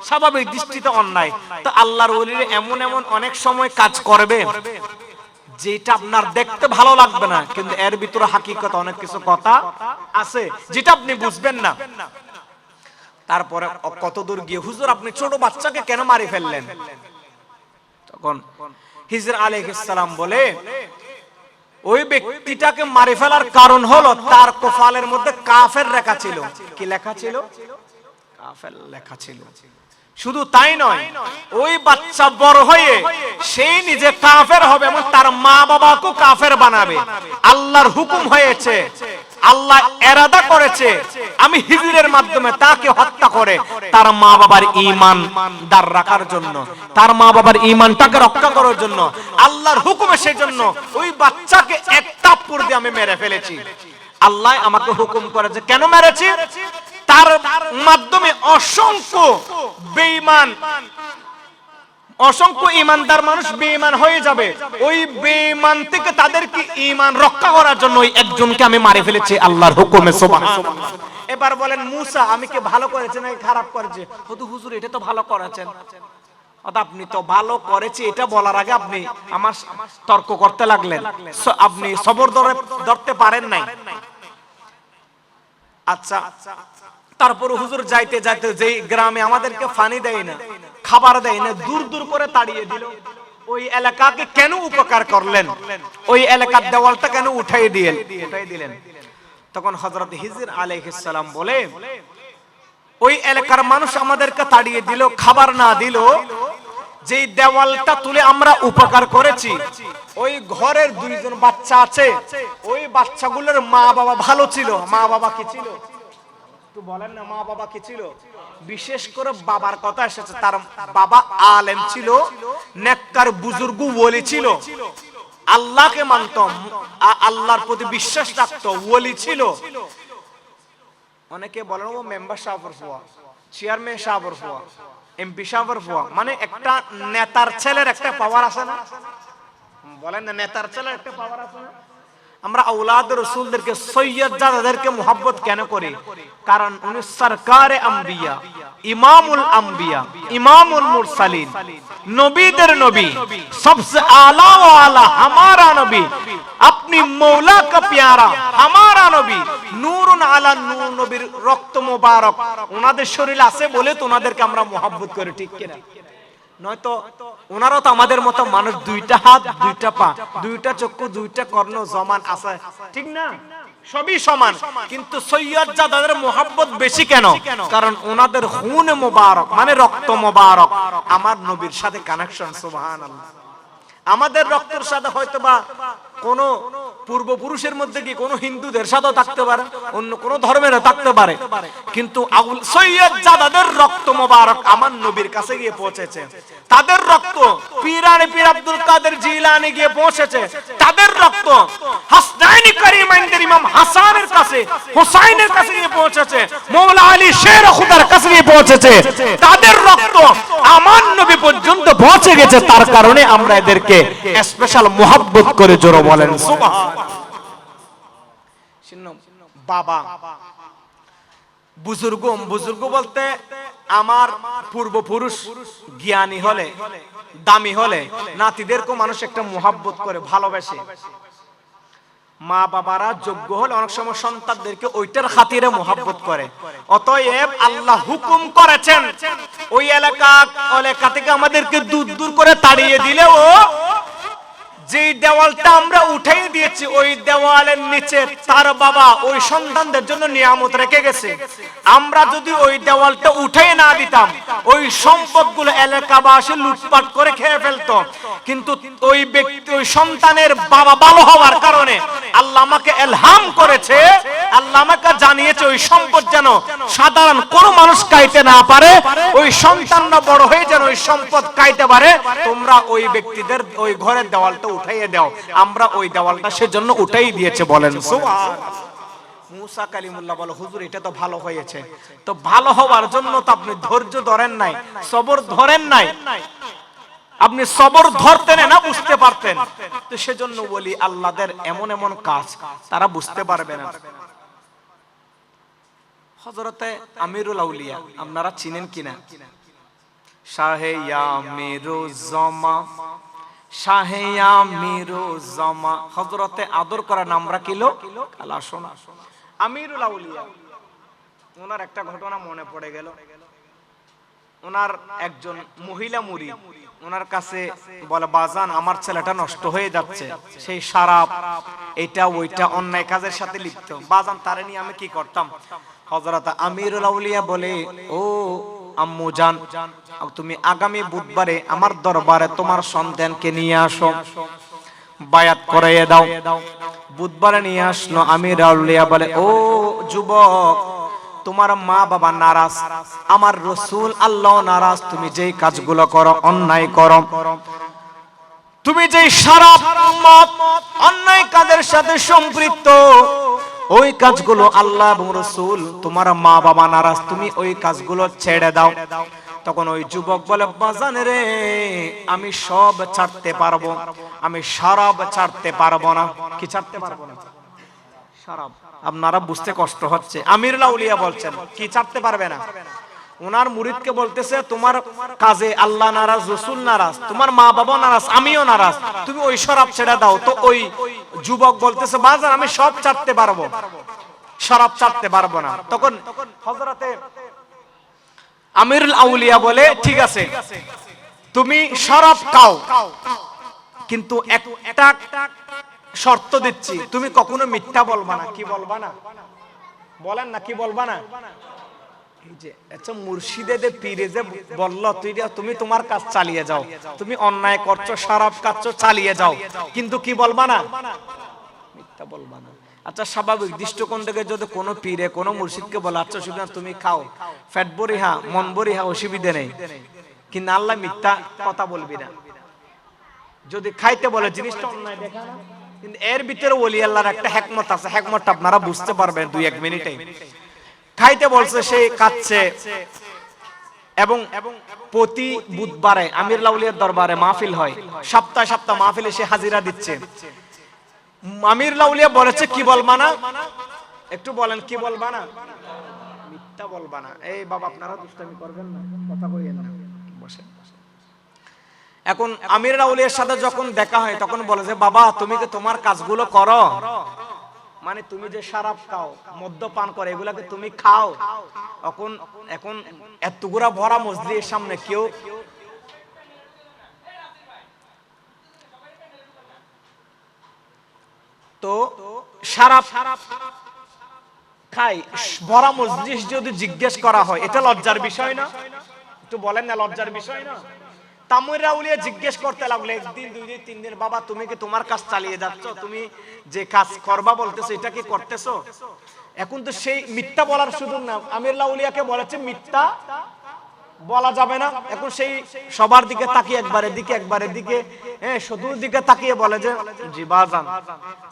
Speaker 1: স্বাভাবিক দৃষ্টিতে অন্যায়। তো আল্লাহর ওলিরা এমন অনেক সময় কাজ করবে যেটা আপনার দেখতে ভালো লাগবে না, কিন্তু এর ভিতরে হাকিকত অনেক কিছু কথা আছে যেটা আপনি বুঝবেন না। তারপরে কতদূর গিয়ে, হুজুর আপনি ছোট বাচ্চাকে কেন মারি ফেললেন? তখন হিজর আলাইহিস সালাম বলে, ওই ব্যক্তিটাকে মারি ফেলার কারণ হলো তার কপালের মধ্যে কাফের লেখা ছিল। কি লেখা ছিল? কাফের লেখা ছিল। শুধু তাই নয়, ওই বাচ্চা বড় হয়ে সেই নিজে কাফের হবে এবং তার মা বাবাকে কাফের বানাবে। আল্লাহর হুকুম হয়েছে, আল্লাহ এরাদা করেছে, আমি হিজরের মাধ্যমে তাকে হত্যা করে তার মা বাবার ঈমান দার রাখার জন্য, তার মা বাবার ঈমানটাকে রক্ষা করার জন্য আল্লাহর হুকুমে, সেই জন্য ওই বাচ্চাকে এক থাপ্পড় দিয়ে আমি মেরে ফেলেছি। আল্লাহ আমাকে হুকুম করেছে, কেন মেরেছি? তার মাধ্যমে অসংখ্য বেঈমান, অসংখ্য ঈমানদার মানুষ বেঈমান হয়ে যাবে। ওই বেঈমান থেকে তাদেরকে ঈমান রক্ষা করার জন্য ওই একজনকে আমি মারি ফেলেছি আল্লাহর হুকুমে। সুবহানাল্লাহ। এবার বলেন মুসা আমি কি ভালো করেছি নাকি খারাপ করেছি? হুজুর এটা তো ভালো করেছেন। আপনি তো ভালো করেছি এটা বলার আগে আপনি আমার তর্ক করতে লাগলেন, আপনি সবর ধরতে পারেন নাই। আচ্ছা, তারপর হুজুর যাইতে যাইতে যেই গ্রামে আমাদেরকে পানি দেয় না, খাবার দেয় না, দূর দূর করে তাড়িয়ে দিল, ওই এলাকাকে কেন উপকার করলেন? ওই এলাকার দেওয়ালটা কেন উঠাই দিলেন? তখন হযরত হিজর আলাইহিস সালাম বলে, ওই এলাকার মানুষ আমাদেরকে তাড়িয়ে দিল, খাবার না দিল, যেই দেওয়ালটা তুলে আমরা উপকার করেছি, ওই ঘরের 2জন বাচ্চা আছে, ওই বাচ্চাগুলোর মা বাবা ভালো ছিল। মা বাবা কি ছিল? একটু বলেন না, মা বাবা কি ছিল? বিশেষ করে বাবার কথা এসেছে, তার বাবা আলেম ছিল, নেককার বুজুর্গ ওলি ছিল, আল্লাহকে মানত, আল্লাহর প্রতি বিশ্বাস রাখতো, ওলি ছিল। অনেকে বলেন ও মেম্বার সাহেবের ফুয়া, চেয়ারম্যান সাহেবের ফুয়া, এমপি সাহেবের ফুয়া, মানে একটা নেতার ছেলের একটা পাওয়ার আছে না? বলেন না, নেতার ছেলের একটা পাওয়ার আছে না? আমরা আওলাদ রাসূলদেরকে সৈয়দজাদাদেরকে মুহাব্বত কেন করি? কারণ উনি সরকারে আম্বিয়া, ইমামুল আম্বিয়া, ইমামুল মুরসালিন, নবীদের নবী, सबसे आला वाला हमारा नबी, अपनी मौला का प्यारा हमारा नबी, नूरुन आला नूर, নবীর রক্ত মোবারক ওনাদের শরীরে আছে বলে তো ওনাদেরকে আমরা মুহাব্বত করি, ঠিক কিনা? নয়তো ওনারও তো আমাদের মতো মানুষ, দুইটা হাত, দুইটা পা, দুইটা চক্ষু, দুইটা কর্ণ সমান আছে, ঠিক না? সবই সমান, কিন্তু সৈয়দজাদাদের মুহাব্বত বেশি কেন? কারণ ওনাদের খুন মোবারক মানে রক্ত মোবারক আমার নবীর সাথে কানেকশন। সুবহানাল্লাহ। আমাদের রক্তের সাথে হয়তোবা কোন পূর্বপুরুষের মধ্যে কি কোন হিন্দুদের সাথেও থাকতে পারে, অন্য কোন ধর্মেরও থাকতে পারে, কিন্তু সৈয়দজাদাদের রক্ত মোবারক আমার নবীর কাছে গিয়ে পৌঁছেছে। তাদের রক্ত পীরানে পীর আব্দুল কাদের জিলানী গিয়ে পৌঁছেছে। তাদের রক্ত হাসনাইনি করিমাইনদের ইমাম হাসানের কাছে, হুসাইনের কাছে গিয়ে পৌঁছেছে, মওলা আলী শের খুদার কাছে গিয়ে পৌঁছেছে। তাদের রক্ত আমার নবী পর্যন্ত পৌঁছে গেছে, তার কারণে আমরা এদেরকে স্পেশাল মুহাব্বত করে জোরে বলেন সুবহানাল্লাহ। বাবা বুজুর্গ, বুজুর্গ বলতে আমার পূর্বপুরুষ জ্ঞানী হলে, দামি হলে নাতিদেরকে মানুষ একটা মুহাব্বত করে, ভালোবাসে। মা বাবারা যোগ্য হলে অনেক সময় সন্তানদেরকে ওইটার খাতিরে মুহাব্বত করে। অতএব আল্লাহ হুকুম করেছেন ওই এলাকা থেকে আমাদেরকে দূর দূর করে তাড়িয়ে দিলেও যে দেওয়ালটা আমরা উঠাই দিয়েছি, ওই দেওয়ালের নিচে তার বাবা ওই সন্তানদের জন্য নিয়ামত রেখে গেছে। আমরা যদি ওই দেওয়ালটা উঠাই না দিতাম, ওই সম্পদগুলো এলাকাবাসী লুটপাট করে খেয়ে ফেলতো। কিন্তু ওই ব্যক্তি, ওই সন্তানের বাবা ভালো হওয়ার কারণে আল্লাহ আমাকে ইলহাম করেছে, আল্লাহ আমাকে জানিয়েছে ওই সম্পদ যেন সাধারণ কোনো মানুষ খাইতে না পারে, ওই সন্তানরা বড় হয়ে যেন ওই সম্পদ খাইতে পারে। তোমরা ওই ব্যক্তিদের ওই ঘরের দেওয়ালটা উঠাইয়ে দাও। আমরা ওই দেওয়ালটা সেজন্য উঠাই দিয়েছে, বলেন সুবহানাল্লাহ। মুসা কালিমুল্লাহ বলে, হুজুর এটা তো ভালো হয়েছে, তো ভালো হওয়ার জন্য তো আপনি ধৈর্য ধরেন নাই, সবর ধরেন নাই। আপনি সবর ধরতেন না, বুঝতে পারতেন। তো সেজন্য বলি আল্লাহদের এমন এমন কাজ তারা বুঝতে পারবে না। হযরতে আমিরুল আউলিয়া আপনারা চিনেন কিনা? শাহে আমিরুজ্জামা, শাহে আমিরুজ্জামা, হযরতে আদর করা নাম রাখিল কালা সোনা। আমিরুল আউলিয়া, ওনার একটা ঘটনা মনে পড়ে গেল। ওনার একজন মহিলা মুরিদ ওনার কাছে বলে, বাজান আমার ছেলেটা নষ্ট হয়ে যাচ্ছে, সেই শারাব এটা ওইটা অন্যায় কাজের সাথে লিপ্ত। বাজান তারে নিয়ে আমি কি করতাম? হযরত আমিরুল আউলিয়া বলে, ও আম্মু জান, তুমি আগামী বুধবারে আমার দরবারে তোমার সন্তানকে নিয়ে আসো, বায়াত করাইয়ে দাও। বুধবারে নিয়ে আসলো। আমিরুল আউলিয়া বলে, ও যুবক, তোমার মা বাবা নারাজ, আমার রাসূল আল্লাহ নারাজ, তুমি যেই কাজগুলো করো অন্যায় করো, তুমি যেই শারাব মদ অন্যায় কাজের সাথে সম্পৃক্ত, ওই কাজগুলো আল্লাহ এবং রাসূল, তোমার মা বাবা নারাজ, তুমি ওই কাজগুলো ছেড়ে দাও। তখন ওই যুবক বলে, বাজান রে, আমি সব ছাড়তে পারবো, আমি শারাব ছাড়তে পারবো না। কি ছাড়তে পারবো না? শারাব। আপনারা বুঝতে কষ্ট হচ্ছে। আমিরুল আউলিয়া বলছেন কি ছাড়তে পারবে না? ওনার মুরিদকে বলতেছে, তোমার কাজে আল্লাহ নারাজ, রাসূল নারাজ, তোমার মা বাবা নারাজ, আমিও নারাজ, তুমি ওই শরাব ছেড়ে দাও। তো ওই যুবক বলতেছে, বাজান আমি সব ছাড়তে পারবো, শরাব ছাড়তে পারবো না। তখন হযরতে আমিরুল আউলিয়া বলে, ঠিক আছে তুমি শরাব খাও, কিন্তু একটা শর্ত দিচ্ছি, তুমি কখনো মিথ্যা বলবা না। কি বলবা না? বলেন না, কি বলবা না? এই যে আচ্ছা, মুর্শিদে পীরে যে বলল, তুমি তোমার কাজ চালিয়ে যাও, তুমি অন্যায় করছো, শরাব খাচ্ছো, চালিয়ে যাও, কিন্তু কি বলবা না? মিথ্যা বলবা না। আচ্ছা, স্বাভাবিক দৃষ্টিকোণ থেকে যদি কোনো পীরে কোনো মুর্শিদকে বলে, আচ্ছা সুতরাং তুমি খাও, পেট ভরি হা, মন ভরি হা, অসুবিধা নেই, কিন্তু আল্লাহ মিথ্যা কথা বলবি না। যদি খাইতে বলে জিনিসটা অন্যায় দেখা না, কিন্তু এর ভিতরে ওলি আল্লাহর একটা হিকমত আছে, হিকমতটা আপনারা বুঝতে পারবেন 2-1 মিনিটে। খাইতে বলছে, সে কাচ্ছে। এবং প্রতি বুধবারে আমির লাউলিয়ার দরবারে মাহফিল হয়, সপ্তাহে সপ্তাহে মাহফিলে সে হাজিরা দিচ্ছে। আমির লাউলিয়া বলেছে কি বলবা না, একটু বলেন কি বলবা না, মিথ্যা বলবা না। এই বাবা আপনারা দুষ্টামি করবেন না, কথা কইেন না, বসেন। এখন আমির লাউলিয়ার সাথে যখন দেখা হয় তখন বলে যে বাবা তুমি কি তোমার কাজগুলো করো, মানে তুমি যে শরাব খাও, মদ্যপান করে, এগুলাকে তুমি খাও। এখন এতগুলা ভরা মসজিদের সামনে কেউ তো শরাব খাই, ভরা মসজিদ যদি জিজ্ঞেস করা হয়, এটা লজ্জার বিষয় না? একটু বলেন না, লজ্জার বিষয় না? আমির লাউলিয়া জিজ্ঞেস করতে লাগলো একদিন, দুই দিন, তিন দিন, বাবা তুমি কি তোমার কাজ চালিয়ে যাচ্ছ, তুমি যে কাজ করবা বলতেছো এটা কি করতেছো? এখন তো সেই মিথ্যা বলার সুযোগ না, আমির লাউলিয়াকে বলেছে মিথ্যা বলা যাবে না। এখন সেই সবার দিকে তাকিয়ে, একবারের দিকে একবারের দিকে, হ্যাঁ শুধুর দিকে তাকিয়ে বলে যে জি বাজান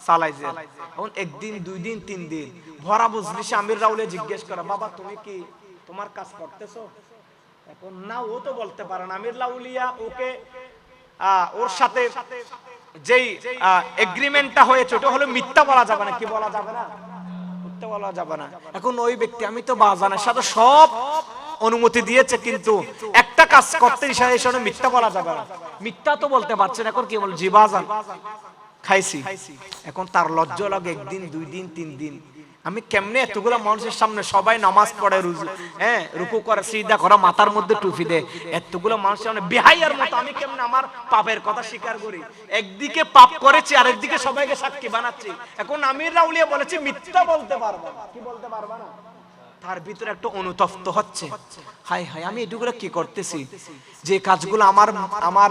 Speaker 1: চালাইছে। এখন একদিন, দুই দিন, তিন দিন ভরা মজলিসে আমির লাউলিয়া জিজ্ঞেস করে বাবা তুমি কি তোমার কাজ করতেছো? এখন না, ও তো বলতে পারে না। আমির লাউলিয়া ওকে ওর সাথে যেই এগ্রিমেন্টটা হয়েছে ওটা হলো মিথ্যা বলা যাবে না। কি বলা যাবে না? মিথ্যা বলা যাবে না। এখন ওই ব্যক্তি, আমি তো বাজানের সাথে সব অনুমতি দিয়েছে, কিন্তু একটা কাজ করতে ইশারা মিথ্যা বলা যাবে না, মিথ্যা তো বলতে পারছেন। এখন কি বল, জি বাজান খাইছি। এখন তার লজ্জা লাগে, একদিন, দুই দিন, তিন দিন, আমি কেমনে এতগুলো মানুষের সামনে, সবাই নামাজ পড়ে, হ্যাঁ রুকু করে, সিজদা করে, মাথার মধ্যে টুপি দেয়, এতগুলো মানুষের সামনে বেহাইয়ার মতো আমি কেমনে আমার পাপের কথা স্বীকার করি? একদিকে পাপ করেছি আর একদিকে সবাইকে সাক্ষী বানাচ্ছি। এখন আমির লাউলিয়া বলেছে মিথ্যা বলতে পারবা না। কি বলতে পারবা না? তার ভিতরে একটা অনুতপ্ত হচ্ছে, হাই হাই আমি এটুকুরা কি করতেছি, যে কাজগুলো আমার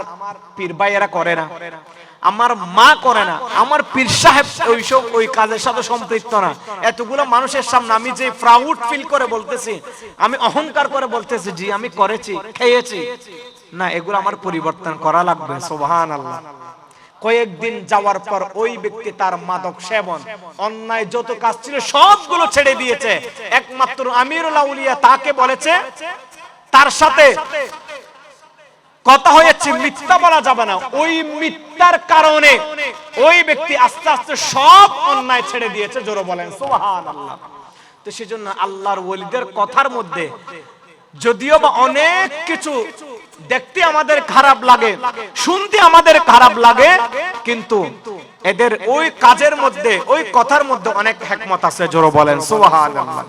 Speaker 1: পীর ভাইয়েরা করে না, আমার মা করে না, আমার পীর সাহেব ওই কাজের সাথে সম্পৃক্ত না। এতগুলো মানুষের সামনে আমি যে প্রাউড ফিল করে বলতেছি, আমি অহংকার করে বলতেছি জি আমি করেছি, খেয়েছি না, এগুলো আমার পরিবর্তন করা লাগবে। সুবহানাল্লাহ। কয়েকদিন যাওয়ার পর ওই ব্যক্তি তার মাদক সেবন, অন্যায় যত কাজ ছিল সবগুলো ছেড়ে দিয়েছে। একমাত্র আমিরুল আউলিয়া তাকে বলেছে, তার সাথে কথা হয়েছে, মিথ্যা বলা যাবে না। ওই মিথ্যার কারণে ওই ব্যক্তি আস্তে আস্তে সব অন্যায় ছেড়ে দিয়েছে। জোরে বলেন সুবহানাল্লাহ। তো সেজন্য আল্লাহর ওলিদের কথার মধ্যে যদিও বা অনেক কিছু দেখতে আমাদের খারাপ লাগে, শুনতে আমাদের খারাপ লাগে, কিন্তু এদের ওই কাজের মধ্যে, ওই কথার মধ্যে অনেক হিকমত আছে। জোরে বলেন সুবহানাল্লাহ।